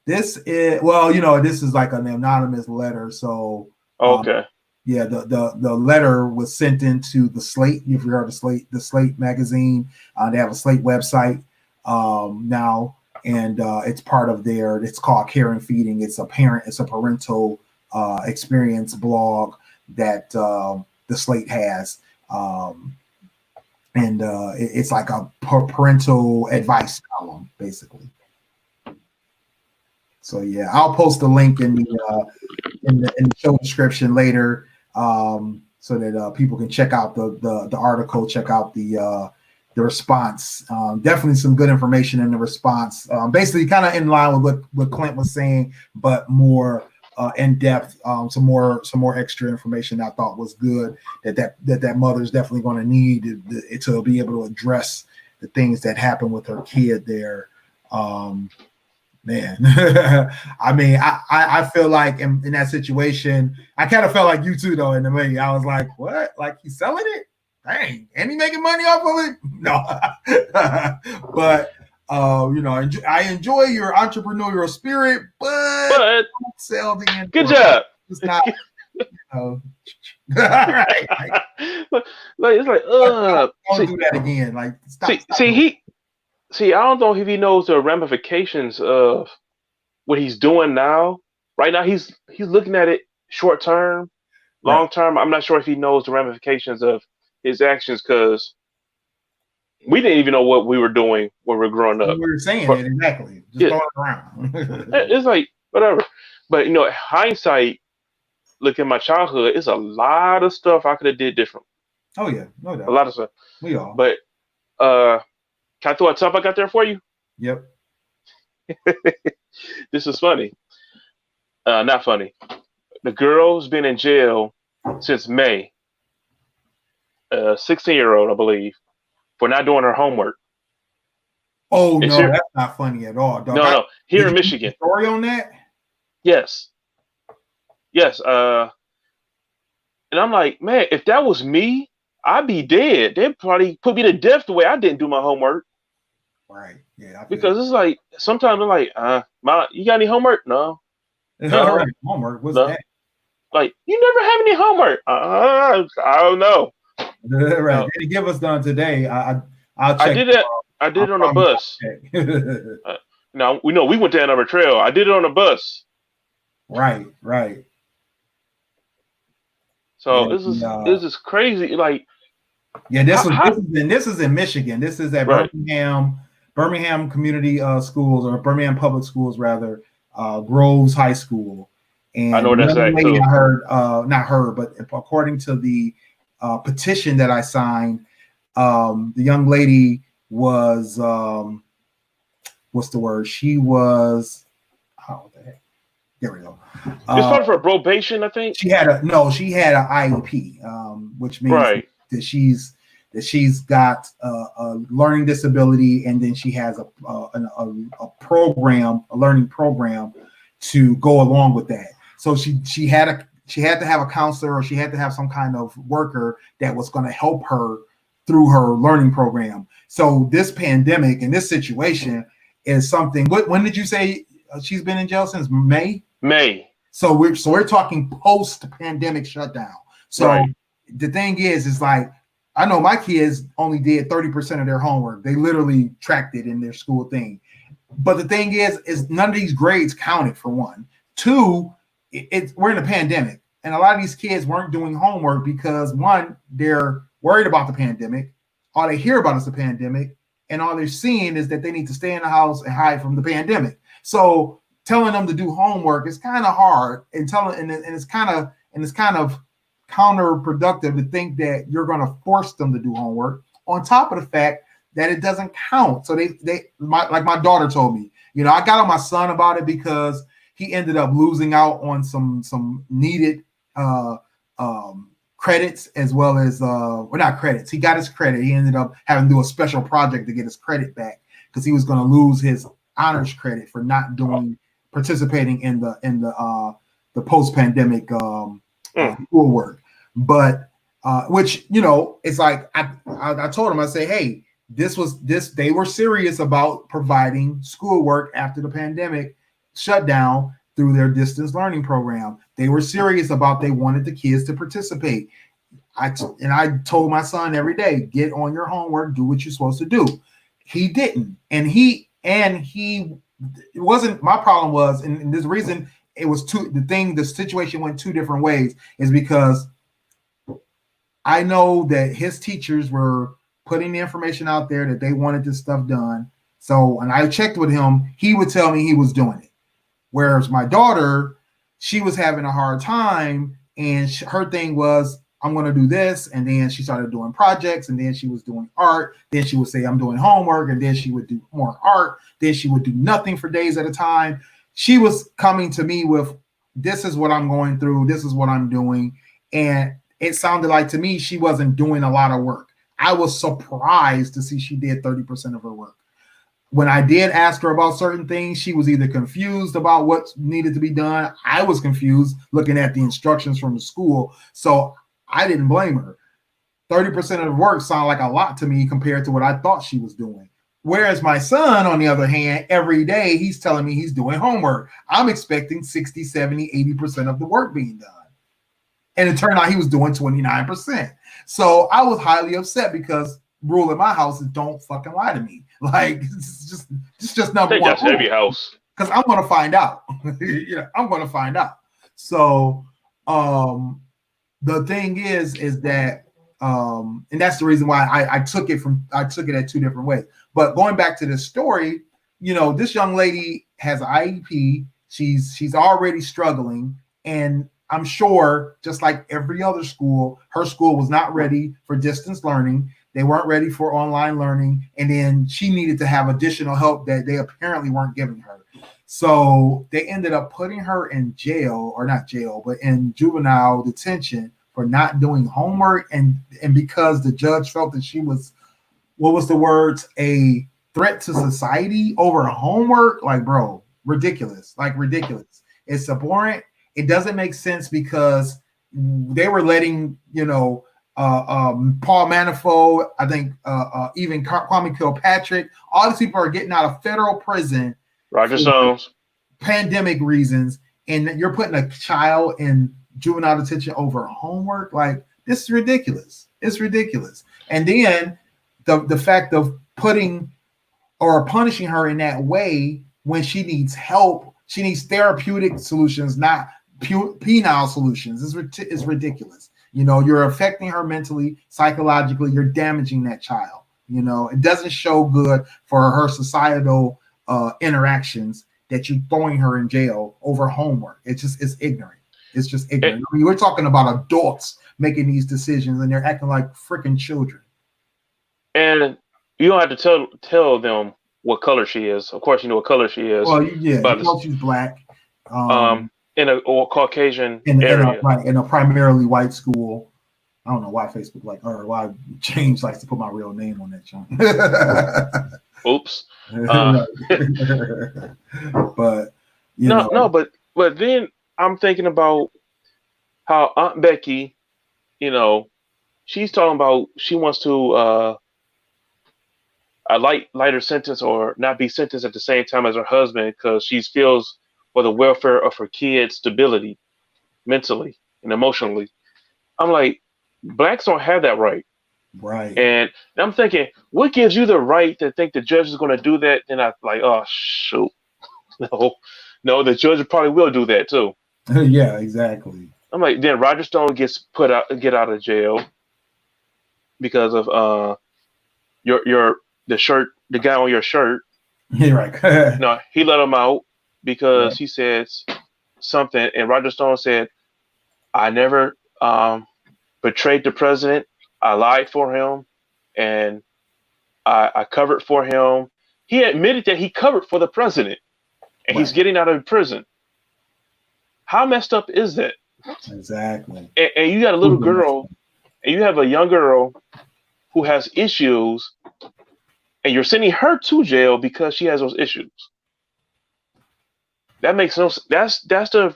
This is, this is like an anonymous letter. So, okay. Yeah, the letter was sent into the Slate. If you heard of the Slate magazine, they have a Slate website now, and it's part of it's called Care and Feeding. It's a parental experience blog that the Slate has, and it's like a parental advice column, basically. So yeah, I'll post the link in the show description later, so that people can check out the article, check out the response. Definitely some good information in the response. Basically, kind of in line with what Clint was saying, but more in depth. Some more extra information I thought was good. That mother's definitely going to need to be able to address the things that happened with her kid there. Man, I mean, I feel like in that situation, I kind of felt like you too, though. In the movie, I was like, "What? Like he's selling it? Dang, and he making money off of it?" No, but I enjoy your entrepreneurial spirit, but don't sell the end. Good job. It's not. All right. Like it's like, don't do that again. Like, stop. See, I don't know if he knows the ramifications of what he's doing now. Right now, he's looking at it short term, long term. I'm not sure if he knows the ramifications of his actions, because we didn't even know what we were doing when we were growing up. We were saying it exactly. Just throwing it around. It's like whatever. But hindsight, look at my childhood. It's a lot of stuff I could have did different. Oh yeah, no doubt. A lot of stuff. We all. But can I throw a tough I got there for you? Yep. This is funny. Not funny. The girl's been in jail since May. 16-year-old, I believe, for not doing her homework. Oh, no, that's not funny at all, dog. No. Here in Michigan. Story on that? Yes. And I'm like, man, if that was me, I'd be dead. They'd probably put me to death the way I didn't do my homework. Right. Yeah. Because it's like, sometimes I'm like, you got any homework? No. Right. Homework? What's that? Like, you never have any homework? I don't know. Right. Did he give us none today? I'll check. I did it. I did it on a bus. We went down our trail. I did it on a bus. Right. So this is crazy. Like, yeah, this is in Michigan. This is at Birmingham Community Schools, or Birmingham Public Schools rather, Groves High School, And I know the that's young that lady too. I heard, not her, but according to the petition that I signed, the young lady was what's the word? She was, oh, what the heck? There we go. It's probably for probation, I think. She had an IEP, which means Right. that she's got a learning disability, and then she has a program, a learning program to go along with that. So she had to have a counselor, or she had to have some kind of worker that was going to help her through her learning program. So this pandemic and this situation is something. When did you say she's been in jail since May? May. So we're talking post-pandemic shutdown. So right. The thing is like, I know my kids only did 30% of their homework. They literally tracked it in their school thing. But the thing is none of these grades counted, for one. Two, we're in a pandemic, and a lot of these kids weren't doing homework because, one, they're worried about the pandemic. All they hear about is the pandemic, and all they're seeing is that they need to stay in the house and hide from the pandemic. So telling them to do homework is kind of hard, and it's kind of counterproductive to think that you're going to force them to do homework, on top of the fact that it doesn't count. So like my daughter told me, I got on my son about it because he ended up losing out on some needed credits, as well as not credits. He got his credit. He ended up having to do a special project to get his credit back, because he was going to lose his honors credit for not participating in the post-pandemic schoolwork. But which, it's like I told him, I say, hey, they were serious about providing schoolwork after the pandemic shutdown through their distance learning program. They were serious about, they wanted the kids to participate. I told my son every day, get on your homework, do what you're supposed to do. He didn't, and it wasn't my problem. Was, and this reason it was the situation went two different ways, is because I know that his teachers were putting the information out there that they wanted this stuff done. So when I checked with him, he would tell me he was doing it. Whereas my daughter, she was having a hard time, and her thing was, I'm going to do this. And then she started doing projects, and then she was doing art. Then she would say, I'm doing homework. And then she would do more art. Then she would do nothing for days at a time. She was coming to me with, this is what I'm going through. This is what I'm doing. And it sounded like to me, she wasn't doing a lot of work. I was surprised to see she did 30% of her work. When I did ask her about certain things, she was either confused about what needed to be done. I was confused looking at the instructions from the school. So I didn't blame her. 30% of the work sounded like a lot to me compared to what I thought she was doing. Whereas my son, on the other hand, every day he's telling me he's doing homework. I'm expecting 60, 70, 80% of the work being done. And it turned out he was doing 29%. So I was highly upset, because rule in my house is don't fucking lie to me. Like, it's just number one. That's every house. Because I'm going to find out. I'm going to find out. So the thing is that, and that's the reason why I took it at two different ways. But going back to this story, this young lady has an IEP. She's already struggling, and I'm sure, just like every other school, her school was not ready for distance learning. They weren't ready for online learning. And then she needed to have additional help that they apparently weren't giving her. So they ended up putting her in jail, or not jail, but in juvenile detention for not doing homework. And because the judge felt that she was, what was the words, a threat to society over homework. Like, bro, ridiculous. Like, ridiculous. It's abhorrent. It doesn't make sense, because they were letting, Paul Manafort, I think, even Kwame Kilpatrick, all these people are getting out of federal prison. Roger Stones. Pandemic reasons, and you're putting a child in juvenile detention over homework. Like, this is ridiculous. It's ridiculous. And then the fact of putting or punishing her in that way when she needs help, she needs therapeutic solutions, not penile solutions, is ridiculous. You're affecting her mentally, psychologically. You're damaging that child. It doesn't show good for her societal interactions that you're throwing her in jail over homework. It's ignorant. It's just ignorant. I mean, we're talking about adults making these decisions, and they're acting like freaking children. And you don't have to tell them what color she is. Of course, you know what color she is. Well, yeah, you know she's black. In a Caucasian in area. In a primarily white school. I don't know why Facebook why James likes to put my real name on that channel. Oops. But but then I'm thinking about how Aunt Becky, she's talking about she wants to a lighter sentence or not be sentenced at the same time as her husband because she feels for the welfare of her kids' stability mentally and emotionally. I'm like, blacks don't have that right. Right. And I'm thinking, what gives you the right to think the judge is going to do that? Then I'm like, oh, shoot. No, the judge probably will do that too. Yeah, exactly. I'm like, then Roger Stone get out of jail because of the shirt, the guy on your shirt. Yeah, right. No, he let him out because he said something, and Roger Stone said, I never betrayed the president. I lied for him, and I covered for him. He admitted that he covered for the president, and he's getting out of prison. How messed up is that? Exactly. And you got a little girl, and you have a young girl who has issues, and you're sending her to jail because she has those issues. That makes no sense. That's the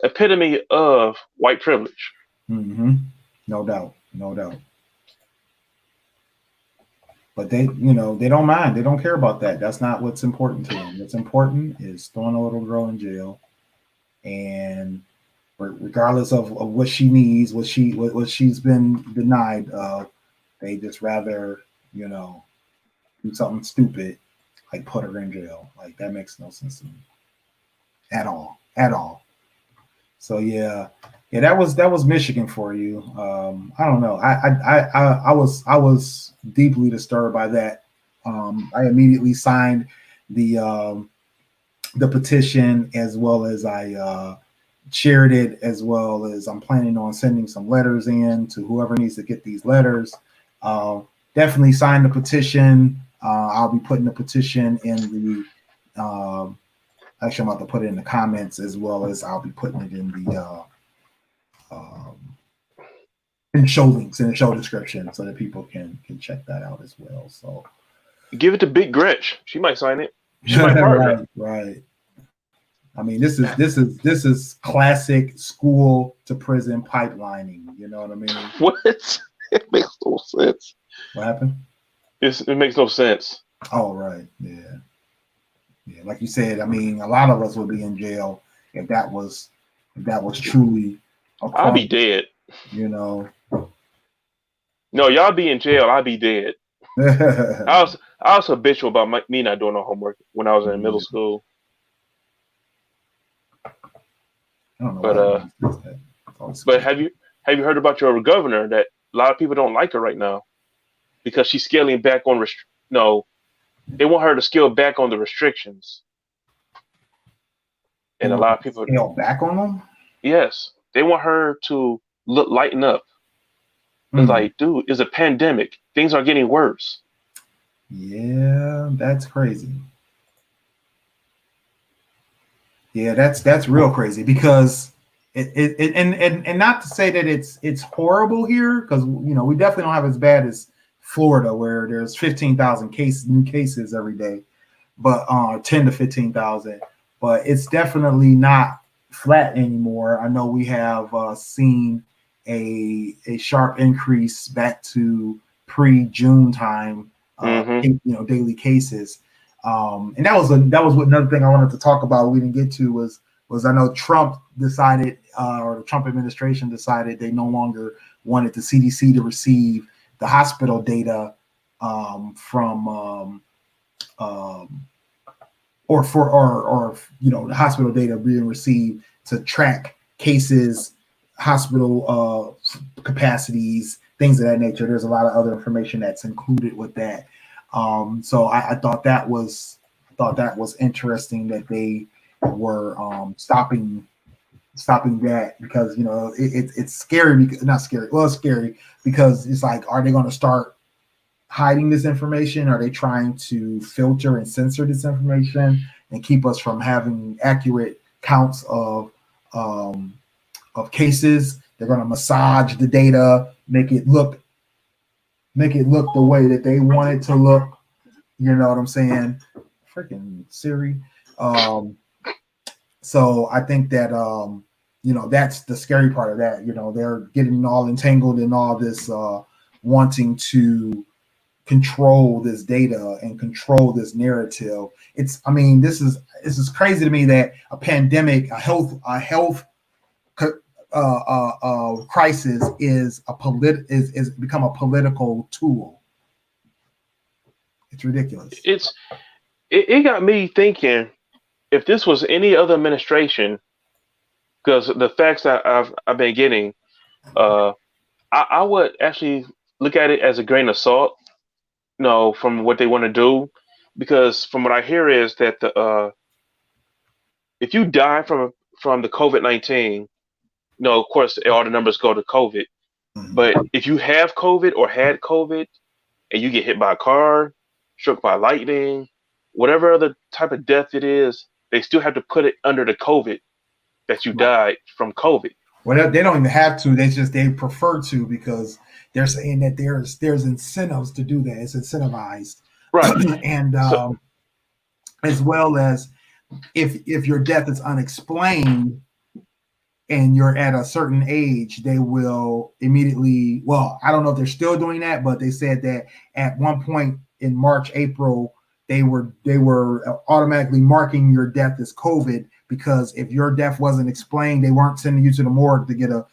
epitome of white privilege. Mm-hmm. No doubt. But they don't mind. They don't care about that. That's not what's important to them. What's important is throwing a little girl in jail, and regardless of what she needs, what she's been denied of, they just rather do something stupid like put her in jail. Like that makes no sense to me at all. So yeah, that was Michigan for you. I don't know. I was deeply disturbed by that. I immediately signed the petition, as well as I shared it, as well as I'm planning on sending some letters in to whoever needs to get these letters. Definitely sign the petition. I'll be putting the petition in the actually, I'm about to put it in the comments, as well as I'll be putting it in the in show links in the show description, so that people can check that out as well. So give it to Big Gretch. She might sign it. She might partner. Right. I mean, this is classic school to prison pipelining. You know what I mean? What? It makes no sense. What happened? It makes no sense. Oh, right. Yeah. Like you said, I mean, a lot of us would be in jail if that was truly. I'll be dead. No, y'all be in jail. I'll be dead. I was habitual about me not doing no homework when I was in middle school. I don't know. But have you heard about your governor? That a lot of people don't like her right now because she's scaling back on they want her to scale back on the restrictions, and a lot of people scale back on them. Yes, they want her to lighten up. It's like, dude, it's a pandemic. Things are getting worse. Yeah, that's crazy. Yeah, that's real crazy, because and not to say that it's horrible here, because we definitely don't have as bad as Florida, where there's 15,000 new cases every day, but 10 to 15,000. But it's definitely not flat anymore. I know we have seen a sharp increase back to pre-June time, daily cases. And that was another thing I wanted to talk about. We didn't get to was I know Trump decided, or the Trump administration decided, they no longer wanted the CDC to receive the hospital data from the hospital data being received to track cases, hospital capacities, things of that nature. There's a lot of other information that's included with that. So I thought that was thought that was interesting that they were stopping that, because it's scary, because not scary, well, it's scary because it's like, are they going to start hiding this information? Are they trying to filter and censor this information and keep us from having accurate counts of cases? They're going to massage the data, make it look the way that they want it to look. You know what I'm saying? Freaking Siri. So I think that that's the scary part of that. They're getting all entangled in all this wanting to control this data and control this narrative. This is crazy to me that a pandemic, a health crisis is become a political tool. It's ridiculous. It got me thinking, if this was any other administration, because the facts that I've been getting, I would actually look at it as a grain of salt, from what they want to do, because from what I hear is that if you die from the COVID-19, of course all the numbers go to COVID, but if you have COVID or had COVID and you get hit by a car, struck by lightning, whatever other type of death it is, they still have to put it under the COVID that you died from COVID. Well, they don't even have to. They prefer to, because they're saying that there's incentives to do that. It's incentivized, right? And as well as if your death is unexplained and you're at a certain age, they will immediately. Well, I don't know if they're still doing that, but they said that at one point in March, April, they were automatically marking your death as COVID, because if your death wasn't explained, they weren't sending you to the morgue to get a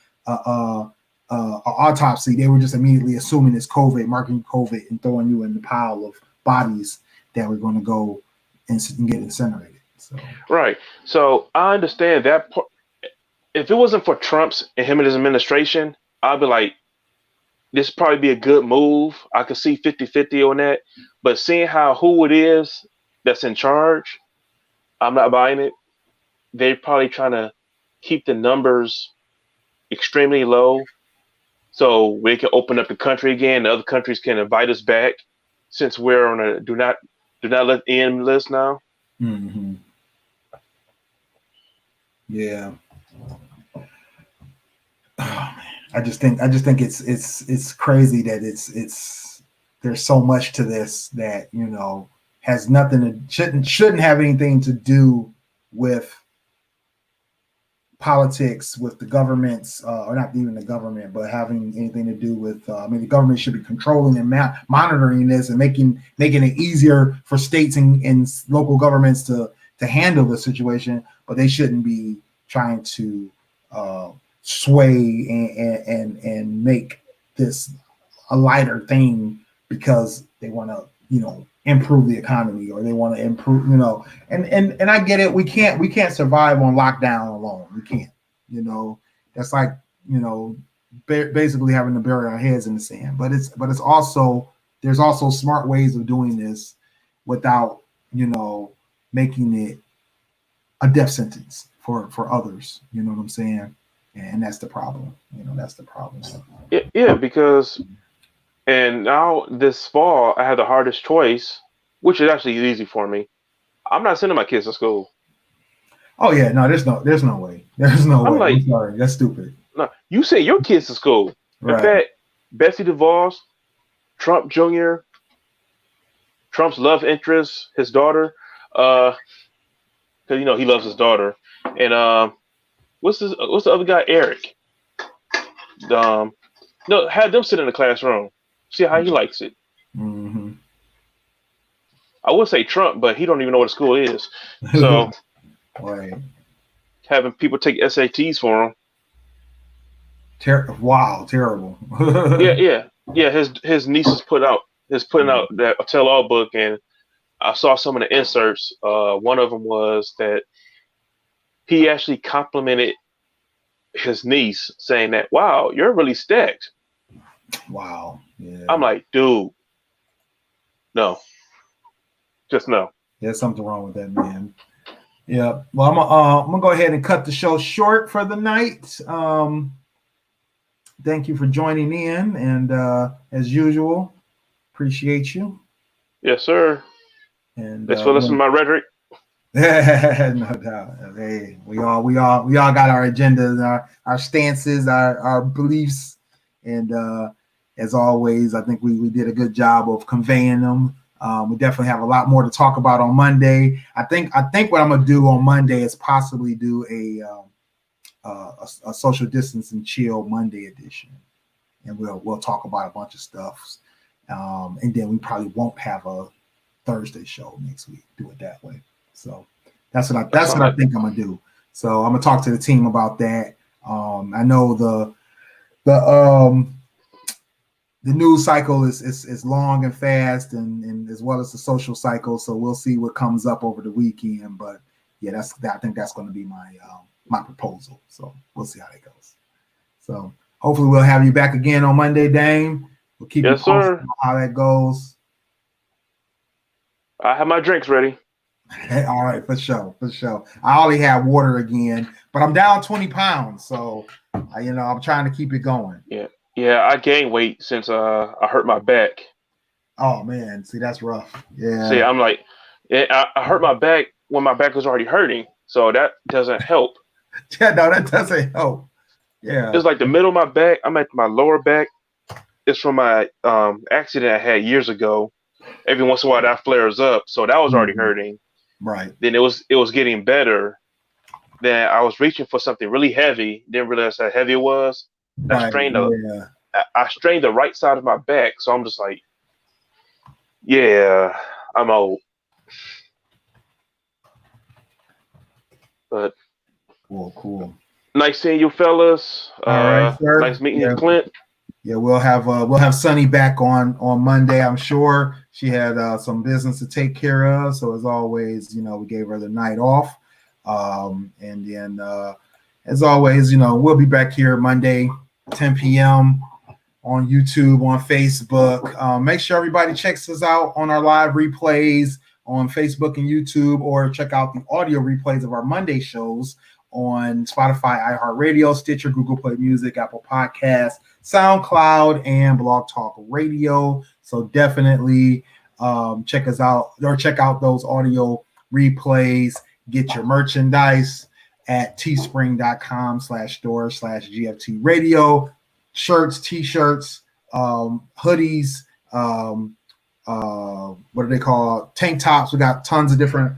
autopsy. They were just immediately assuming it's COVID, marking COVID, and throwing you in the pile of bodies that were going to go and get incinerated. So. Right. So I understand that part. If it wasn't for Trump's and him and his administration, I'd be like, this probably be a good move. I could see 50-50 on that. But seeing who it is that's in charge, I'm not buying it. They're probably trying to keep the numbers extremely low so we can open up the country again. The other countries can invite us back, since we're on a do not let in list now. Mm-hmm. Yeah. Oh, man. I just think it's crazy that it's there's so much to this that has nothing to shouldn't have anything to do with politics, with the governments, or not even the government, but having anything to do with. The government should be controlling and monitoring this and making it easier for states and local governments to handle the situation, but they shouldn't be trying to sway and make this a lighter thing because they want to improve the economy, or they want to improve and I get it. We can't survive on lockdown alone. We can't. That's like basically having to bury our heads in the sand. But it's also, there's also smart ways of doing this without making it a death sentence for others. You know what I'm saying? And that's the problem. That's the problem. Yeah, because and now this fall I had the hardest choice, which is actually easy for me. I'm not sending my kids to school. Oh yeah, no, there's no way. There's no way. Like, I'm sorry, that's stupid. No, you send your kids to school. Right. In fact, Betsy DeVos, Trump Jr., Trump's love interest, his daughter, because he loves his daughter, and what's the other guy, Eric? No, have them sit in the classroom, see how he likes it. Mm-hmm. I would say Trump, but he don't even know what a school is. So, right. Having people take SATs for him. Wow, terrible. Yeah. His niece is putting out that tell-all book, and I saw some of the inserts. One of them was that he actually complimented his niece, saying that, "Wow, you're really stacked." Wow. Yeah. I'm like, dude, no, just no. There's something wrong with that, man. Yeah. Well, I'm gonna go ahead and cut the show short for the night. Thank you for joining in, and as usual, appreciate you. Yes, sir. And thanks for listening to my rhetoric. no doubt. Hey, we all got our agendas, our stances, our beliefs, and as always, I think we did a good job of conveying them. We definitely have a lot more to talk about on Monday. I think what I'm gonna do on Monday is possibly do a social distance and chill Monday edition, and we'll talk about a bunch of stuff, and then we probably won't have a Thursday show next week. Do it that way. So that's what I think I'm gonna do. So I'm gonna talk to the team about that. I know the news cycle is long and fast, and as well as the social cycle. So we'll see what comes up over the weekend. But yeah, I think that's going to be my proposal. So we'll see how that goes. So hopefully we'll have you back again on Monday, Dame. We'll keep you posted on how that goes. I have my drinks ready. All right, for sure. I only have water again, but I'm down 20 pounds, so I'm trying to keep it going. Yeah, I gained weight since I hurt my back. Oh man, see that's rough. Yeah. See, I'm like, I hurt my back when my back was already hurting, so that doesn't help. Yeah, no, that doesn't help. Yeah. It's like the middle of my back. I'm at my lower back. It's from my accident I had years ago. Every once in a while that flares up, so that was already hurting. Right. Then it was getting better. Then I was reaching for something really heavy. Didn't realize how heavy it was. I strained the right side of my back, so I'm just like, yeah, I'm old. But cool. Nice seeing you, fellas. All right, sir. Nice meeting you, Clint. Yeah, we'll have Sunny back on Monday. I'm sure she had some business to take care of. So as always, we gave her the night off. And then as always, we'll be back here Monday, 10 p.m. on YouTube, on Facebook. Make sure everybody checks us out on our live replays on Facebook and YouTube, or check out the audio replays of our Monday shows on Spotify, iHeartRadio, Stitcher, Google Play Music, Apple Podcasts, SoundCloud, and Blog Talk Radio. So definitely check us out, or check out those audio replays. Get your merchandise at teespring.com/store/GFT Radio. Shirts, t-shirts, hoodies, what are they called? Tank tops. We got tons of different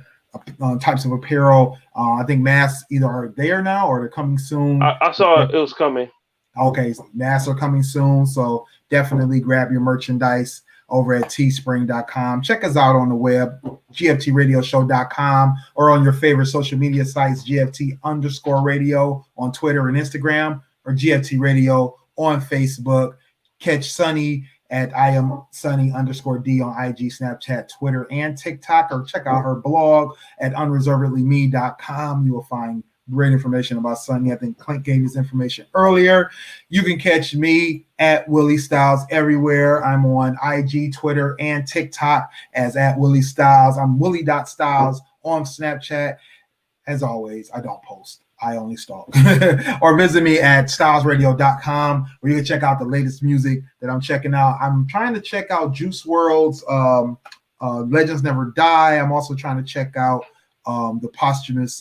types of apparel. I think masks either are there now or they're coming soon. I saw it was coming. Okay, so masks are coming soon. So definitely grab your merchandise over at teespring.com. Check us out on the web, gftradioshow.com, or on your favorite social media sites, GFT_radio on Twitter and Instagram, or GFT Radio on Facebook. Catch Sunny at I am Sunny_D on IG, Snapchat, Twitter, and TikTok, or check out her blog at unreservedlyme.com. You will find great information about Sunny. I think Clint gave his information earlier. You can catch me at Willie Styles everywhere. I'm on IG, Twitter, and TikTok as at Willie Styles. I'm Willie.Styles on Snapchat. As always, I don't post. I only stalk. Or visit me at stylesradio.com, where you can check out the latest music that I'm checking out. I'm trying to check out Juice WRLD's Legends Never Die. I'm also trying to check out the posthumous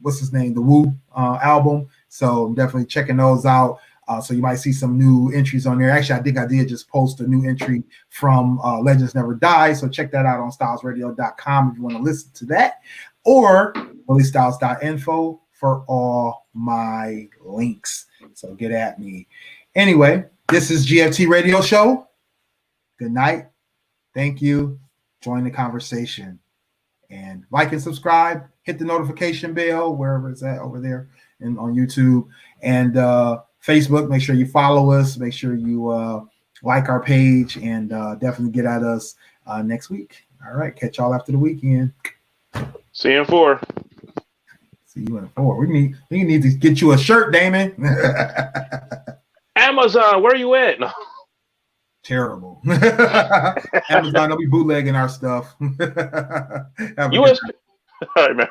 what's his name, the Woo album. So I'm definitely checking those out. So you might see some new entries on there. Actually, I think I did just post a new entry from Legends Never Die. So check that out on stylesradio.com if you want to listen to that, or williestyles.info for all my links. So get at me. Anyway, this is GFT Radio Show. Good night. Thank you. Join the conversation. And like and subscribe. Hit the notification bell, wherever it's at over there, and on YouTube. And Facebook, make sure you follow us. Make sure you like our page, and definitely get at us next week. All right. Catch y'all after the weekend. See you in 4. See you in 4. We need to get you a shirt, Damon. Amazon, where are you at? No. Terrible. Amazon, don't be bootlegging our stuff. US, all right, man.